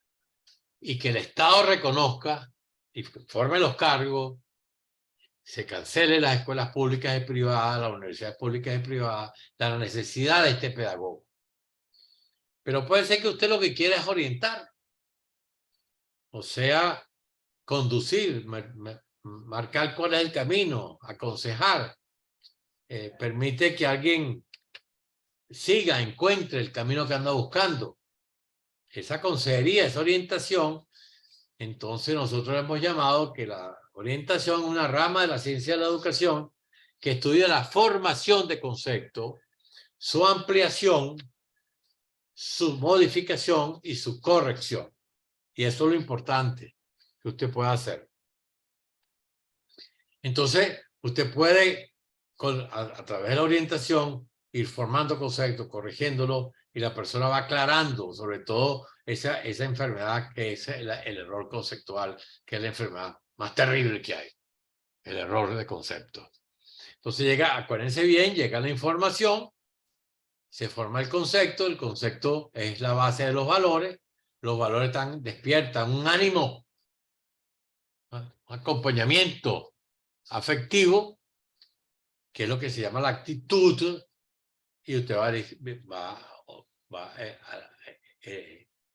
[SPEAKER 2] y que el Estado reconozca y forme los cargos, se cancelen las escuelas públicas y privadas, las universidades públicas y privadas, la necesidad de este pedagogo. Pero puede ser que usted lo que quiera es orientar, o sea, conducir, marcar cuál es el camino, aconsejar, permite que alguien siga, encuentre el camino que anda buscando. Esa consejería, esa orientación, entonces nosotros hemos llamado que la orientación es una rama de la ciencia de la educación que estudia la formación de conceptos, su ampliación, su modificación y su corrección. Y eso es lo importante que usted pueda hacer. Entonces, usted puede, a través de la orientación, ir formando conceptos, corrigiéndolo, y la persona va aclarando, sobre todo, esa enfermedad que es el error conceptual, que es la enfermedad más terrible que hay, el error de concepto. Entonces acuérdense bien, llega la información, se forma el concepto es la base de los valores despiertan un ánimo, un acompañamiento afectivo, que es lo que se llama la actitud, y usted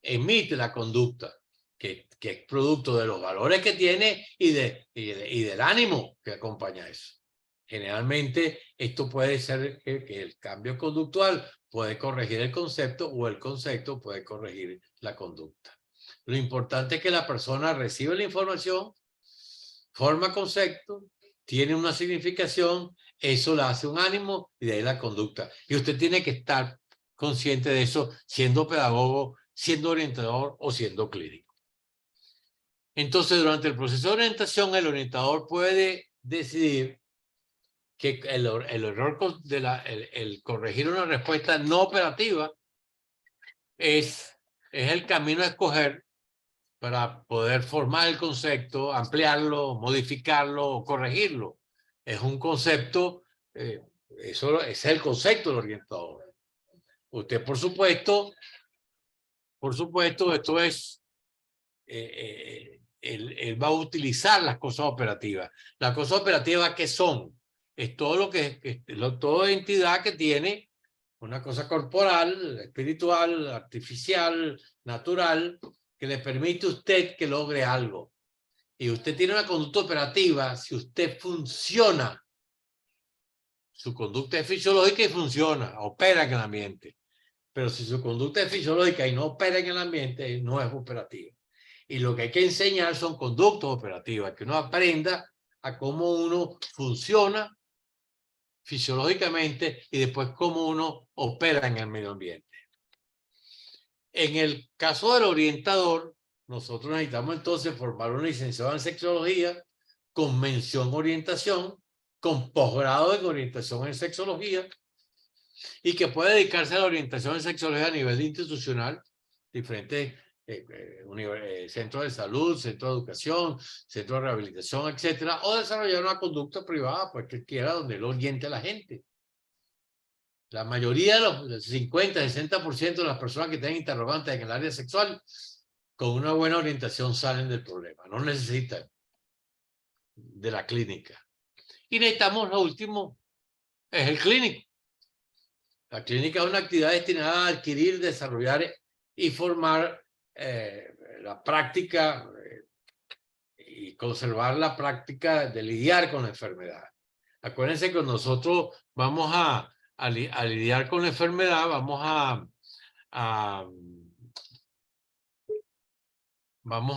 [SPEAKER 2] emite la conducta que es producto de los valores que tiene y del ánimo que acompaña eso. Generalmente esto puede ser que el cambio conductual puede corregir el concepto o el concepto puede corregir la conducta. Lo importante es que la persona recibe la información, forma concepto, tiene una significación, eso le hace un ánimo y de ahí la conducta. Y usted tiene que estar consciente de eso, siendo pedagogo, siendo orientador o siendo clínico. Entonces, durante el proceso de orientación, el orientador puede decidir que el error el corregir una respuesta no operativa es el camino a escoger para poder formar el concepto, ampliarlo, modificarlo o corregirlo. Es un concepto, eso es el concepto del orientador. Usted, por supuesto, esto es, él va a utilizar las cosas operativas. Las cosas operativas, ¿qué son? Es todo lo que toda entidad que tiene una cosa corporal, espiritual, artificial, natural, que le permite a usted que logre algo. Y usted tiene una conducta operativa si usted funciona. Su conducta es fisiológica y funciona, opera en el ambiente. Pero si su conducta es fisiológica y no opera en el ambiente, no es operativa. Y lo que hay que enseñar son conductas operativas, que uno aprenda a cómo uno funciona fisiológicamente y después cómo uno opera en el medio ambiente. En el caso del orientador, nosotros necesitamos entonces formar un licenciado en sexología con mención orientación, con posgrado en orientación en sexología y que pueda dedicarse a la orientación en sexología a nivel institucional, diferentes centros de salud, centros de educación, centros de rehabilitación, etcétera, o desarrollar una conducta privada, pues que quiera, donde él oriente a la gente. La mayoría de los 50, 60% de las personas que tienen interrogantes en el área sexual, con una buena orientación salen del problema. No necesitan de la clínica. Y necesitamos lo último, es el clínico. La clínica es una actividad destinada a adquirir, desarrollar y formar la práctica y conservar la práctica de lidiar con la enfermedad. Acuérdense que nosotros vamos a lidiar con la enfermedad, vamos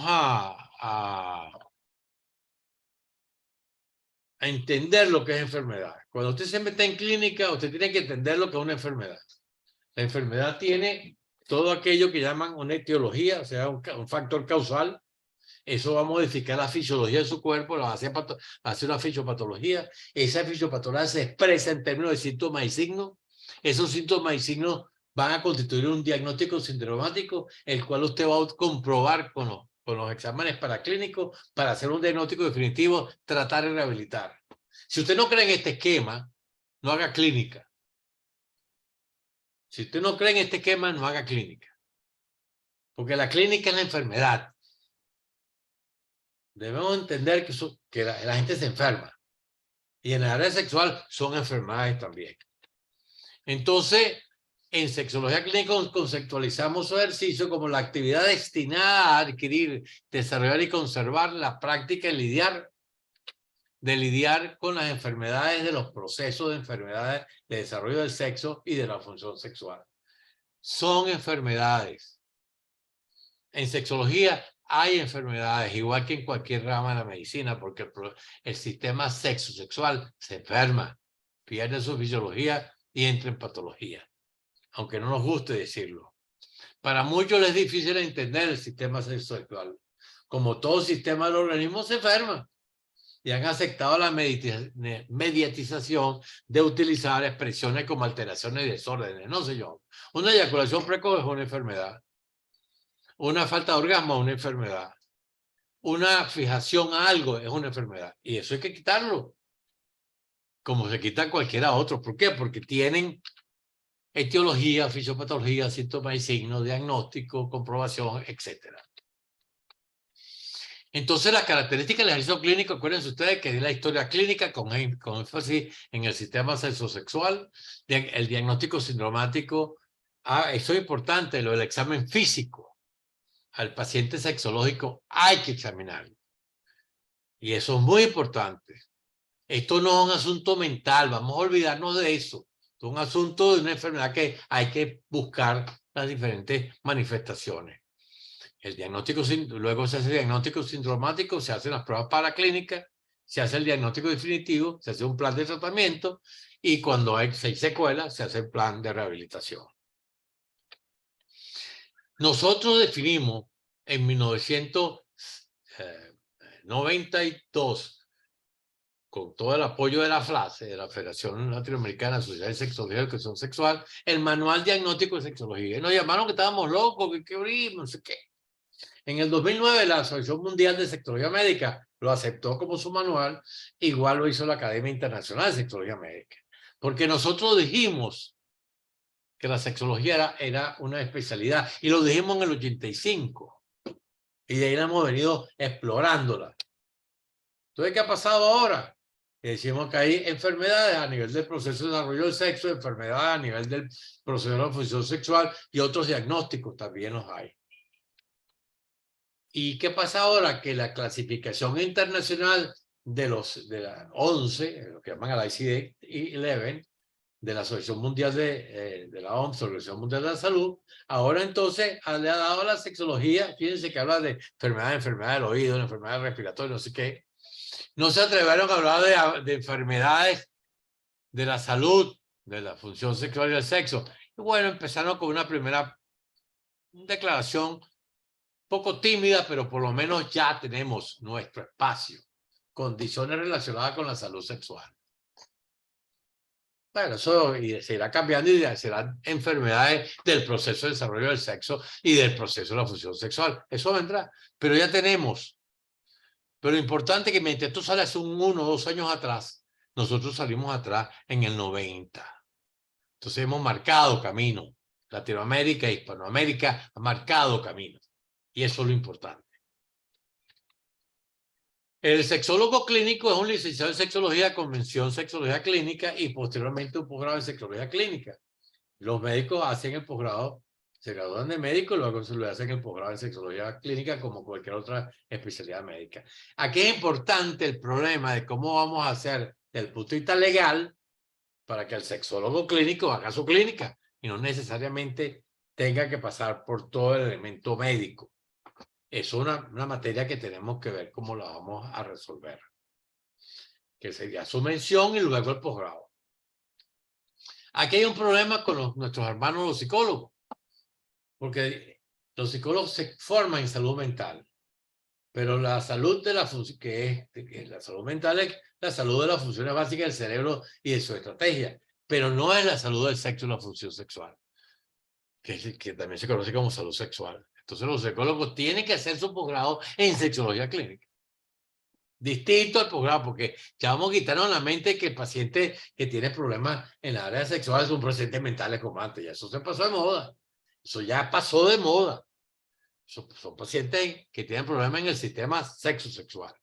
[SPEAKER 2] a entender lo que es enfermedad. Cuando usted se mete en clínica, usted tiene que entender lo que es una enfermedad. La enfermedad tiene todo aquello que llaman una etiología, o sea, un factor causal. Eso va a modificar la fisiología de su cuerpo, lo va a hacer una fisiopatología. Esa fisiopatología se expresa en términos de síntomas y signos. Esos síntomas y signos van a constituir un diagnóstico sintomático, el cual usted va a comprobar con los exámenes paraclínicos para hacer un diagnóstico definitivo, tratar y rehabilitar. Si usted no cree en este esquema, no haga clínica. Si usted no cree en este esquema, no haga clínica. Porque la clínica es la enfermedad. Debemos entender que la gente se enferma. Y en la área sexual son enfermedades también. Entonces, en sexología clínica conceptualizamos su ejercicio como la actividad destinada a adquirir, desarrollar y conservar la práctica de lidiar con las enfermedades de los procesos de enfermedades de desarrollo del sexo y de la función sexual. Son enfermedades. En sexología hay enfermedades, igual que en cualquier rama de la medicina, porque el sistema sexo-sexual se enferma, pierde su fisiología y entra en patología, aunque no nos guste decirlo. Para muchos les es difícil entender el sistema sexo-sexual. Como todo sistema del organismo se enferma y han aceptado la mediatización de utilizar expresiones como alteraciones y desórdenes. No sé yo. Una eyaculación precoz es una enfermedad. Una falta de orgasmo es una enfermedad. Una fijación a algo es una enfermedad. Y eso hay que quitarlo. Como se quita cualquiera otro. ¿Por qué? Porque tienen etiología, fisiopatología, síntomas y signos, diagnóstico, comprobación, etc. Entonces, las características del ejercicio clínico, acuérdense ustedes que es la historia clínica con énfasis en el sistema sexosexual, el diagnóstico sindromático. Eso es importante, lo del examen físico. Al paciente sexológico hay que examinarlo. Y eso es muy importante. Esto no es un asunto mental, vamos a olvidarnos de eso. Es un asunto de una enfermedad que hay que buscar las diferentes manifestaciones. El diagnóstico, luego se hace el diagnóstico sindromático, se hacen las pruebas paraclínicas, se hace el diagnóstico definitivo, se hace un plan de tratamiento y cuando hay 6 secuelas se hace el plan de rehabilitación. Nosotros definimos en 1992, con todo el apoyo de la FLASE, de la Federación Latinoamericana de Sociedades de Sexología y Educación Sexual, el Manual Diagnóstico de Sexología. Y nos llamaron que estábamos locos, que abrimos, no sé qué. En el 2009, la Asociación Mundial de Sexología Médica lo aceptó como su manual, igual lo hizo la Academia Internacional de Sexología Médica. Porque nosotros dijimos que la sexología era una especialidad, y lo dijimos en el 85, y de ahí la hemos venido explorándola. Entonces, ¿qué ha pasado ahora? Decimos que hay enfermedades a nivel del proceso de desarrollo del sexo, enfermedades a nivel del proceso de la función sexual y otros diagnósticos también los hay. ¿Y qué pasa ahora? Que la clasificación internacional de la 11, lo que llaman el ICD-11, de la Asociación Mundial de la OMS, Organización Mundial de la Salud, ahora entonces le ha dado a la sexología, fíjense que habla de enfermedad del oído, de enfermedades respiratorias, no sé qué. No se atrevieron a hablar de enfermedades de la salud, de la función sexual y del sexo. Y bueno, empezaron con una primera declaración poco tímida, pero por lo menos ya tenemos nuestro espacio. Condiciones relacionadas con la salud sexual. Bueno, eso se irá cambiando y serán enfermedades del proceso de desarrollo del sexo y del proceso de la función sexual. Eso vendrá, pero ya tenemos. Pero lo importante es que mientras esto sale hace 1 o 2 años atrás, nosotros salimos atrás en el 90. Entonces hemos marcado camino. Latinoamérica e Hispanoamérica ha marcado camino. Y eso es lo importante. El sexólogo clínico es un licenciado en sexología con mención sexología clínica y posteriormente un posgrado en sexología clínica. Los médicos hacen el posgrado, se gradúan de médico y luego se le hacen el posgrado en sexología clínica como cualquier otra especialidad médica. Aquí es importante el problema de cómo vamos a hacer el punto de vista legal para que el sexólogo clínico haga su clínica y no necesariamente tenga que pasar por todo el elemento médico. Es una materia que tenemos que ver cómo la vamos a resolver. Que sería su mención y luego el posgrado. Aquí hay un problema con nuestros hermanos los psicólogos. Porque los psicólogos se forman en salud mental. Pero la salud de la función, que es la salud mental, es la salud de las funciones básicas del cerebro y de su estrategia. Pero no es la salud del sexo y la función sexual. Que también se conoce como salud sexual. Entonces los psicólogos tienen que hacer su posgrado en sexología clínica. Distinto al posgrado, porque ya vamos a quitarnos la mente que el paciente que tiene problemas en la área sexual son pacientes mentales como antes. Ya eso se pasó de moda. Eso ya pasó de moda. Son pacientes que tienen problemas en el sistema sexual.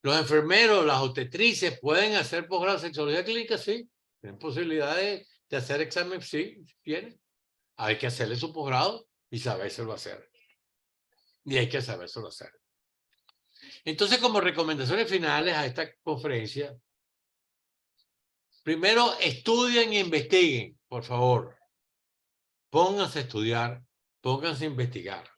[SPEAKER 2] Los enfermeros, las obstetrices pueden hacer posgrado de sexología clínica, sí. Tienen posibilidades de hacer examen, sí, tienen. Hay que hacerle su posgrado y sabérselo hacer. Y hay que sabérselo hacer. Entonces, como recomendaciones finales a esta conferencia, primero estudien e investiguen, por favor. Pónganse a estudiar, pónganse a investigar.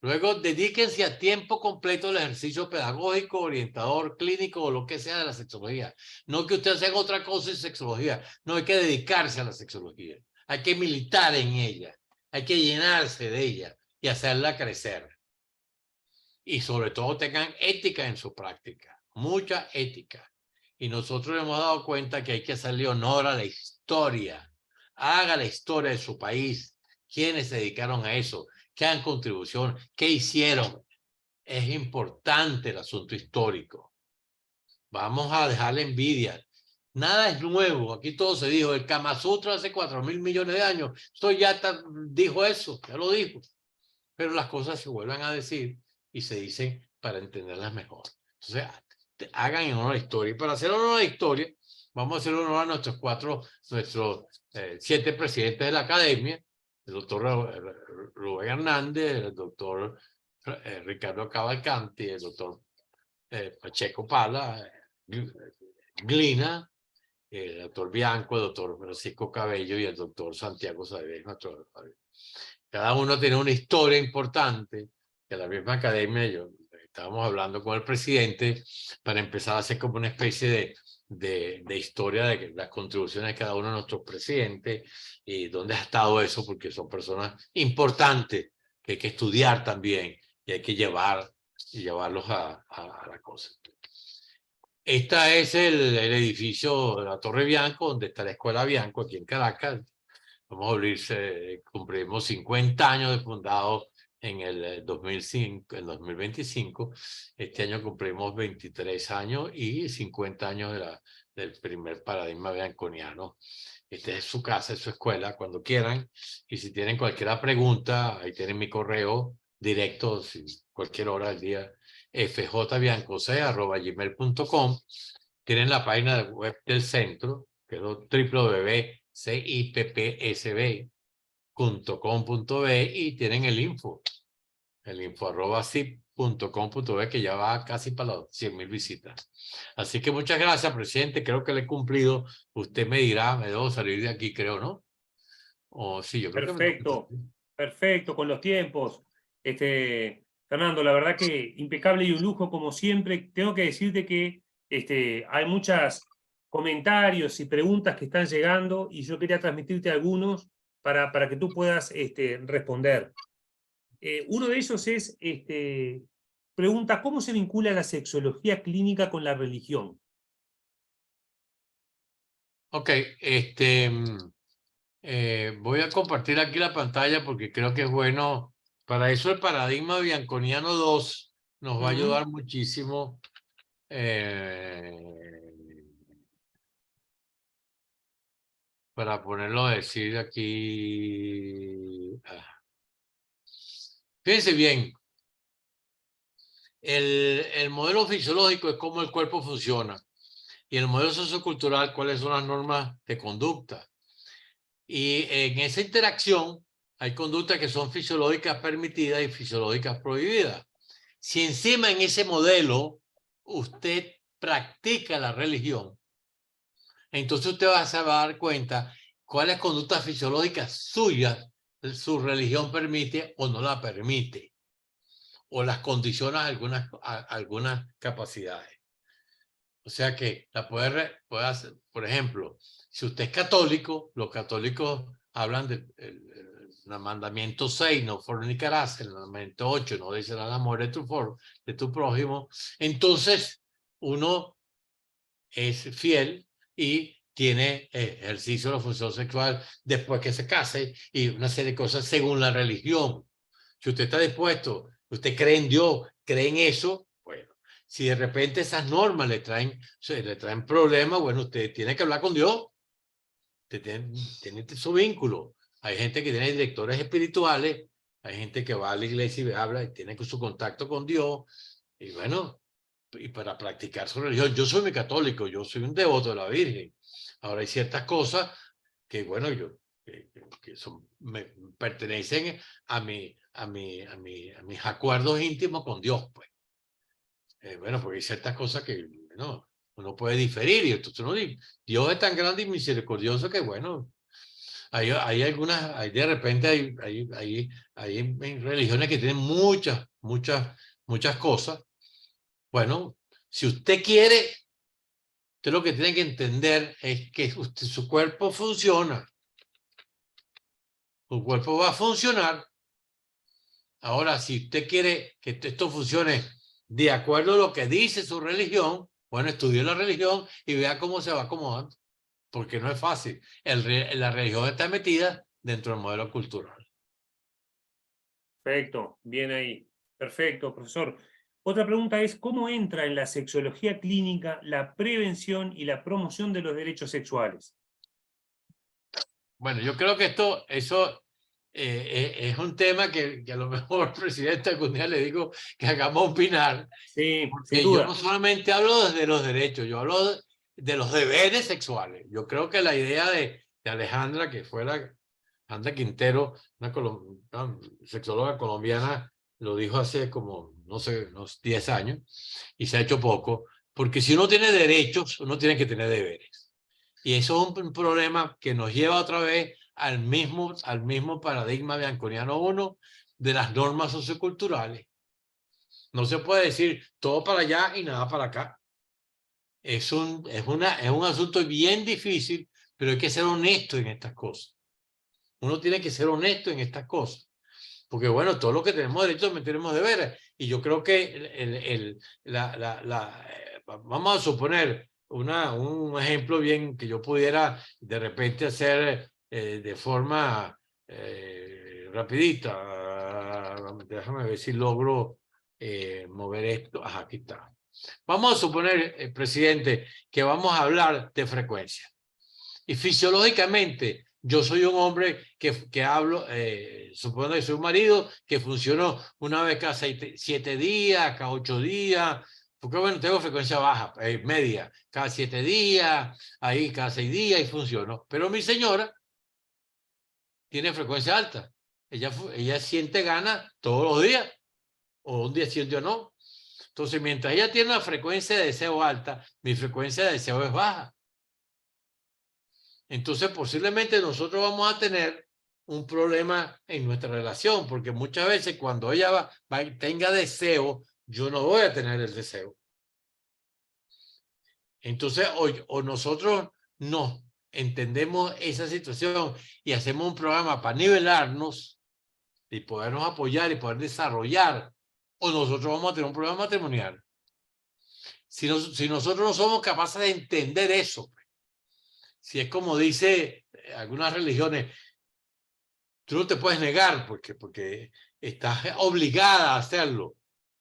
[SPEAKER 2] Luego, dedíquense a tiempo completo al ejercicio pedagógico, orientador, clínico o lo que sea de la sexología. No que ustedes hagan otra cosa en sexología. No, hay que dedicarse a la sexología. Hay que militar en ella. Hay que llenarse de ella y hacerla crecer. Y sobre todo tengan ética en su práctica. Mucha ética. Y nosotros hemos dado cuenta que hay que hacerle honor a la historia. Haga la historia de su país. ¿Quiénes se dedicaron a eso? ¿Qué han contribución? ¿Qué hicieron? Es importante el asunto histórico. Vamos a dejarle envidia. Nada es nuevo. Aquí todo se dijo. El Kama Sutra hace 4.000 millones de años. Esto ya dijo eso. Ya lo dijo. Pero las cosas se vuelven a decir y se dicen para entenderlas mejor. Entonces, hagan en honor a la historia. Y para hacer honor a la historia, vamos a hacer honor a nuestros 7 presidentes de la academia, el doctor Rubén Hernández, el doctor Ricardo Cavalcanti, el doctor Pacheco Pala, Glina, el doctor Bianco, el doctor Francisco Cabello y el doctor Santiago Saez. Cada uno tiene una historia importante, que la misma academia, estábamos hablando con el presidente para empezar a hacer como una especie de historia de las contribuciones de cada uno de nuestros presidentes y dónde ha estado eso, porque son personas importantes que hay que estudiar también y hay que llevarlos a la cosa. Este es el edificio de la Torre Bianco, donde está la Escuela Bianco, aquí en Caracas. Vamos a abrirse, cumplimos 50 años de fundado en el 2005, el 2025. Este año cumplimos 23 años y 50 años del primer paradigma bianconiano. Esta es su casa, es su escuela, cuando quieran. Y si tienen cualquier pregunta, ahí tienen mi correo, directo, cualquier hora del día, fjbiancose@gmail.com. Tienen la página web del centro, que es www.cippsb.com.be, y tienen el info @cip.com.be, que ya va casi para las 100,000 visitas. Así que muchas gracias, presidente. Creo que le he cumplido. Usted me dirá, me debo salir de aquí, creo, ¿no? O sí, yo creo que me tengo que
[SPEAKER 1] Perfecto,
[SPEAKER 2] salir.
[SPEAKER 1] perfecto, con los tiempos. Fernando, la verdad que impecable y un lujo como siempre. Tengo que decirte que hay muchos comentarios y preguntas que están llegando y yo quería transmitirte algunos para que tú puedas responder. Uno de ellos es, pregunta, ¿cómo se vincula la sexología clínica con la religión?
[SPEAKER 2] Ok, voy a compartir aquí la pantalla porque creo que es bueno. Para eso el paradigma bianconiano 2 nos va a ayudar muchísimo. Para ponerlo a decir aquí. Fíjense bien, el modelo fisiológico es cómo el cuerpo funciona, y el modelo sociocultural, cuáles son las normas de conducta. Y en esa interacción hay conductas que son fisiológicas permitidas y fisiológicas prohibidas. Si encima en ese modelo usted practica la religión, entonces usted va a dar cuenta cuáles conductas fisiológicas suyas su religión permite o no la permite, o las condiciona algunas capacidades. O sea que la puede hacer. Por ejemplo, si usted es católico, los católicos hablan del mandamiento 6, no fornicarás; el mandamiento 8, no desearás la muerte de tu prójimo. Entonces, uno es fiel y tiene ejercicio de la función sexual después que se case, y una serie de cosas según la religión. Si usted está dispuesto, usted cree en Dios, cree en eso, bueno, si de repente esas normas le traen problemas, bueno, usted tiene que hablar con Dios. Usted tiene su vínculo. Hay gente que tiene directores espirituales, hay gente que va a la iglesia y habla y tiene su contacto con Dios, y bueno, y para practicar su religión. Yo soy muy católico, yo soy un devoto de la Virgen. Ahora hay ciertas cosas que, bueno, me pertenecen a mis acuerdos íntimos con Dios, pues. Bueno, porque hay ciertas cosas que, bueno, uno puede diferir, y entonces Dios es tan grande y misericordioso que, bueno, hay algunas, de repente hay religiones que tienen muchas cosas. Bueno, si usted quiere, usted lo que tiene que entender es que su cuerpo funciona. Su cuerpo va a funcionar. Ahora, si usted quiere que esto funcione de acuerdo a lo que dice su religión, bueno, estudie la religión y vea cómo se va acomodando, porque no es fácil. La religión está metida dentro del modelo cultural.
[SPEAKER 1] Perfecto, bien ahí. Perfecto, profesor. Otra pregunta es, ¿cómo entra en la sexología clínica la prevención y la promoción de los derechos sexuales?
[SPEAKER 2] Bueno, yo creo que eso es un tema que a lo mejor, presidente, algún día le digo que hagamos opinar,
[SPEAKER 1] Sí, sin
[SPEAKER 2] porque yo no
[SPEAKER 1] duda.
[SPEAKER 2] solamente hablo de los derechos, yo hablo de los deberes sexuales. Yo creo que la idea de Alejandra, que fuera Alejandra Quintero, una sexóloga colombiana, lo dijo hace como, no sé, unos 10 años, y se ha hecho poco, porque si uno tiene derechos, uno tiene que tener deberes. Y eso es un problema que nos lleva otra vez al mismo paradigma bianconiano 1 de las normas socioculturales. No se puede decir todo para allá y nada para acá. Es un asunto bien difícil, pero hay que ser honesto en estas cosas. Uno tiene que ser honesto en estas cosas. Porque bueno, todo lo que tenemos derechos también tenemos deberes. Y yo creo que vamos a suponer un ejemplo bien que yo pudiera de repente hacer de forma rapidita. Déjame ver si logro mover esto. Ajá, aquí está. Vamos a suponer, presidente, que vamos a hablar de frecuencia. Y fisiológicamente Yo soy un hombre que hablo, supongo que soy un marido que funcionó una vez cada 7 días, cada 8 días, porque bueno, tengo frecuencia baja, media, cada 7 días, ahí cada 6 días y funcionó. Pero mi señora tiene frecuencia alta. Ella siente ganas todos los días, o un día sí, un día no. Entonces, mientras ella tiene una frecuencia de deseo alta, mi frecuencia de deseo es baja. Entonces, posiblemente nosotros vamos a tener un problema en nuestra relación, porque muchas veces cuando ella tenga deseo, yo no voy a tener el deseo. Entonces, o nosotros no entendemos esa situación y hacemos un programa para nivelarnos y podernos apoyar y poder desarrollar, o nosotros vamos a tener un problema matrimonial. Si nosotros no somos capaces de entender eso, si es como dice algunas religiones, tú no te puedes negar porque estás obligada a hacerlo.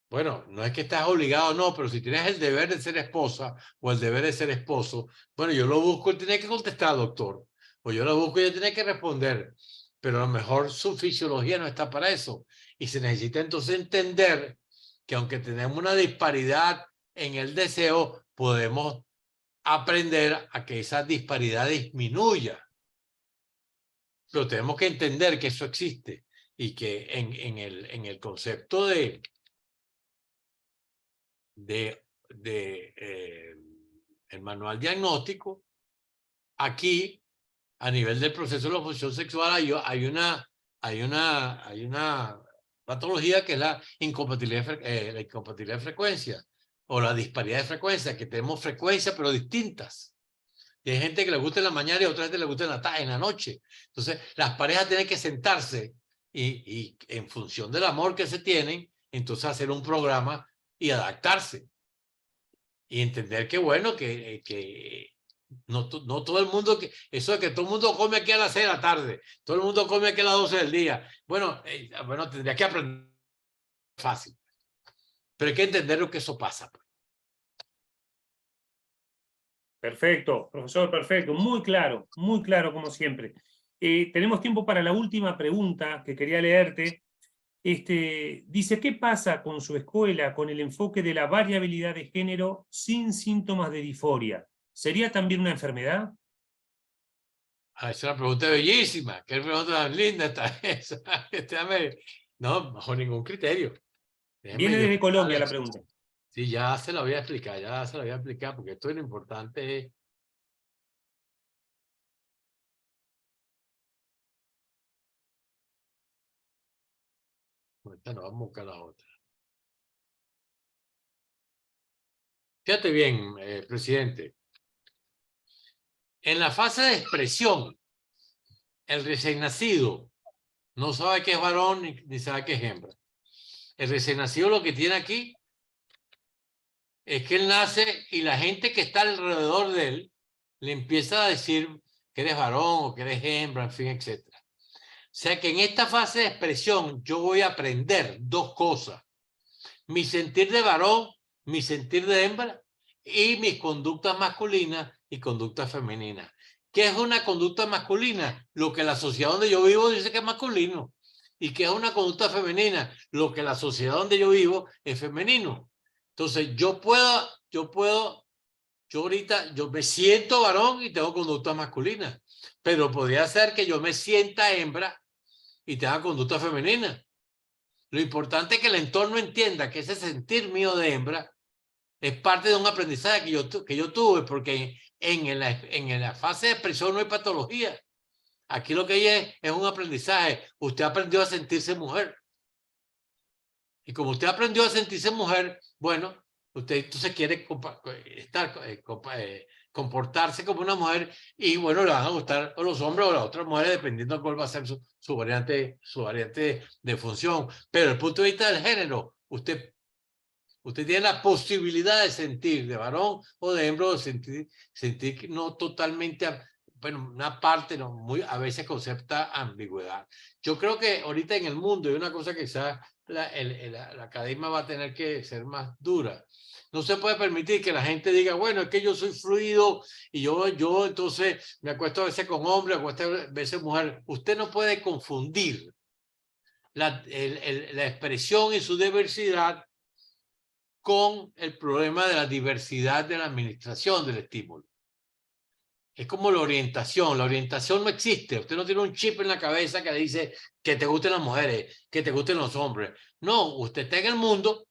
[SPEAKER 2] Bueno, no es que estás obligado, no, pero si tienes el deber de ser esposa o el deber de ser esposo, bueno, yo lo busco y tiene que contestar, doctor. O yo lo busco y ella tiene que responder. Pero a lo mejor su fisiología no está para eso. Y se necesita entonces entender que aunque tenemos una disparidad en el deseo, podemos aprender a que esa disparidad disminuya. Pero tenemos que entender que eso existe y que en el concepto de el manual diagnóstico, aquí a nivel del proceso de la oposición sexual hay una patología que es la incompatibilidad de frecuencia o la disparidad de frecuencia, que tenemos frecuencias pero distintas. Y hay gente que le gusta en la mañana y a otra gente le gusta en la noche. Entonces, las parejas tienen que sentarse y en función del amor que se tienen, entonces hacer un programa y adaptarse. Y entender que, bueno, que no todo el mundo, eso de que todo el mundo come aquí a las 6 de la tarde, todo el mundo come aquí a las 12 del día. Bueno, tendría que aprender fácil. Pero hay que entender lo que eso pasa.
[SPEAKER 1] Perfecto, profesor, perfecto. Muy claro como siempre. Tenemos tiempo para la última pregunta que quería leerte. Dice, ¿qué pasa con su escuela con el enfoque de la variabilidad de género sin síntomas de disforia? ¿Sería también una enfermedad?
[SPEAKER 2] Ah, es una pregunta bellísima. Qué pregunta tan linda está esa. No, bajo ningún criterio.
[SPEAKER 1] Viene desde Colombia la pregunta.
[SPEAKER 2] Sí, ya se la voy a explicar, porque esto es lo importante. Ahorita no, vamos a buscar la otra. Fíjate bien, presidente. En la fase de expresión, el recién nacido no sabe qué es varón ni sabe qué es hembra. El recién nacido lo que tiene aquí es que él nace y la gente que está alrededor de él le empieza a decir que eres varón o que eres hembra, en fin, etc. O sea que en esta fase de expresión yo voy a aprender dos cosas. Mi sentir de varón, mi sentir de hembra y mis conductas masculinas y conductas femeninas. ¿Qué es una conducta masculina? Lo que la sociedad donde yo vivo dice que es masculino. ¿Y qué es una conducta femenina? Lo que la sociedad donde yo vivo es femenino. Entonces yo ahorita, yo me siento varón y tengo conducta masculina, pero podría ser que yo me sienta hembra y tenga conducta femenina. Lo importante es que el entorno entienda que ese sentir mío de hembra es parte de un aprendizaje que yo tuve, porque en la fase de expresión no hay patología. Aquí lo que hay es un aprendizaje. Usted aprendió a sentirse mujer. Y como usted aprendió a sentirse mujer, bueno, usted entonces quiere comportarse como una mujer y bueno, le van a gustar o los hombres o las otras mujeres dependiendo de cuál va a ser su variante de función. Pero desde el punto de vista del género, usted tiene la posibilidad de sentir de varón o de hembra, de sentir no totalmente bueno, una parte, no, muy, a veces con cierta ambigüedad. Yo creo que ahorita en el mundo hay una cosa que quizás la academia va a tener que ser más dura. No se puede permitir que la gente diga, bueno, es que yo soy fluido y yo entonces me acuesto a veces con hombre, acuesto a veces mujer. Usted no puede confundir la expresión y su diversidad con el problema de la diversidad de la administración del estímulo. Es como la orientación no existe. Usted no tiene un chip en la cabeza que le dice que te gusten las mujeres, que te gusten los hombres. No, usted está en el mundo,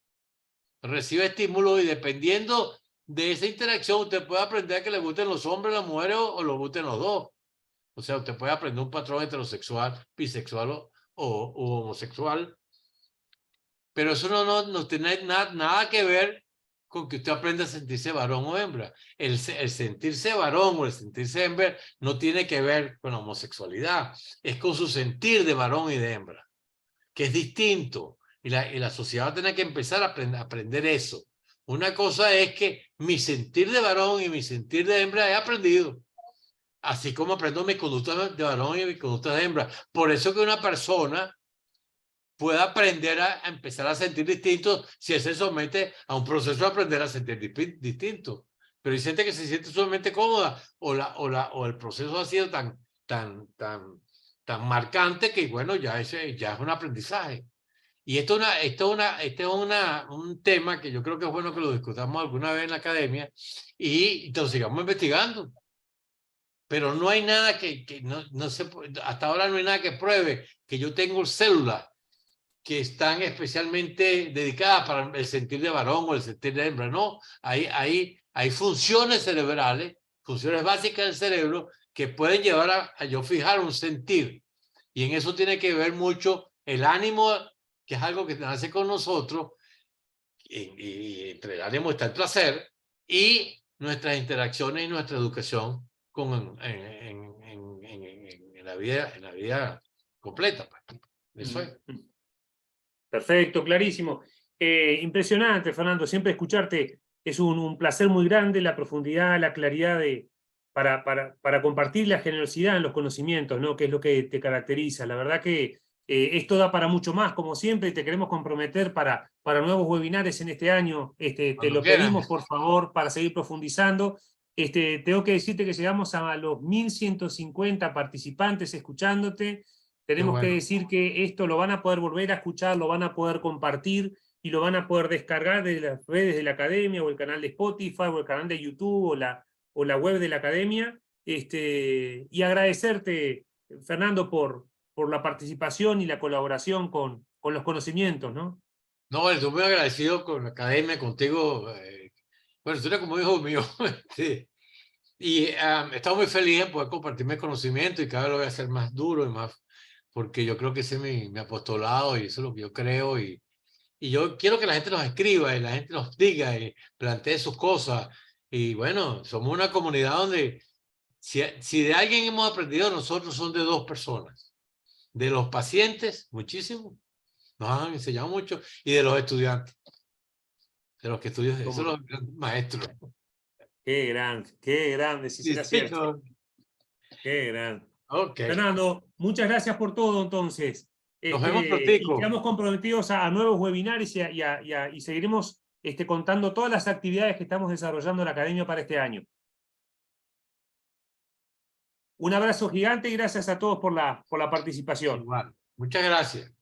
[SPEAKER 2] recibe estímulos y dependiendo de esa interacción usted puede aprender que le gusten los hombres, las mujeres o le gusten los dos. O sea, usted puede aprender un patrón heterosexual, bisexual o homosexual. Pero eso no tiene nada que ver con que usted aprenda a sentirse varón o hembra. El sentirse varón o el sentirse hembra no tiene que ver con la homosexualidad. Es con su sentir de varón y de hembra, que es distinto. Y la sociedad va a tener que empezar a aprender eso. Una cosa es que mi sentir de varón y mi sentir de hembra he aprendido. Así como aprendo mis conductas de varón y mis conductas de hembra. Por eso que una persona puede aprender a empezar a sentir distinto si se somete a un proceso de aprender a sentir distinto. Pero hay gente que se siente sumamente cómoda o el proceso ha sido tan marcante que, bueno, ya es un aprendizaje. Y esto es un tema que yo creo que es bueno que lo discutamos alguna vez en la academia y lo sigamos investigando. Pero no hay nada hasta ahora no hay nada que pruebe que yo tengo células que están especialmente dedicadas para el sentir de varón o el sentir de hembra. No, hay funciones cerebrales, funciones básicas del cerebro que pueden llevar a yo fijar un sentir. Y en eso tiene que ver mucho el ánimo, que es algo que nace con nosotros, y entre el ánimo está el placer, y nuestras interacciones y nuestra educación en la vida completa. Pues. Eso es.
[SPEAKER 1] Perfecto, clarísimo. Impresionante, Fernando, siempre escucharte es un placer muy grande, la profundidad, la claridad para compartir la generosidad en los conocimientos, ¿no? Que es lo que te caracteriza. La verdad que esto da para mucho más, como siempre, y te queremos comprometer para nuevos webinares en este año. Te lo pedimos, por favor, para seguir profundizando. Tengo que decirte que llegamos a los 1150 participantes escuchándote. Tenemos que decir que esto lo van a poder volver a escuchar, lo van a poder compartir y lo van a poder descargar de las redes de la academia o el canal de Spotify o el canal de YouTube o la web de la academia. Y agradecerte, Fernando, por la participación y la colaboración con los conocimientos, ¿no?
[SPEAKER 2] No, estoy muy agradecido con la academia, contigo. Bueno, tú eres como hijo mío. Sí. Y estaba muy feliz en poder compartir mi conocimiento y cada vez lo voy a hacer más duro y más, porque yo creo que ese es mi apostolado y eso es lo que yo creo y yo quiero que la gente nos escriba y la gente nos diga y plantee sus cosas y bueno, somos una comunidad donde si de alguien hemos aprendido nosotros son de dos personas, de los pacientes muchísimo, nos han enseñado mucho y de los estudiantes, de los que estudian, esos son los maestros.
[SPEAKER 1] Qué grande, si será cierto. Qué grande.
[SPEAKER 2] Okay.
[SPEAKER 1] Fernando, muchas gracias por todo entonces.
[SPEAKER 2] Nos vemos pronto.
[SPEAKER 1] Y quedamos comprometidos a nuevos webinars y seguiremos contando todas las actividades que estamos desarrollando en la academia para este año. Un abrazo gigante y gracias a todos por la participación.
[SPEAKER 2] Igual. Muchas gracias.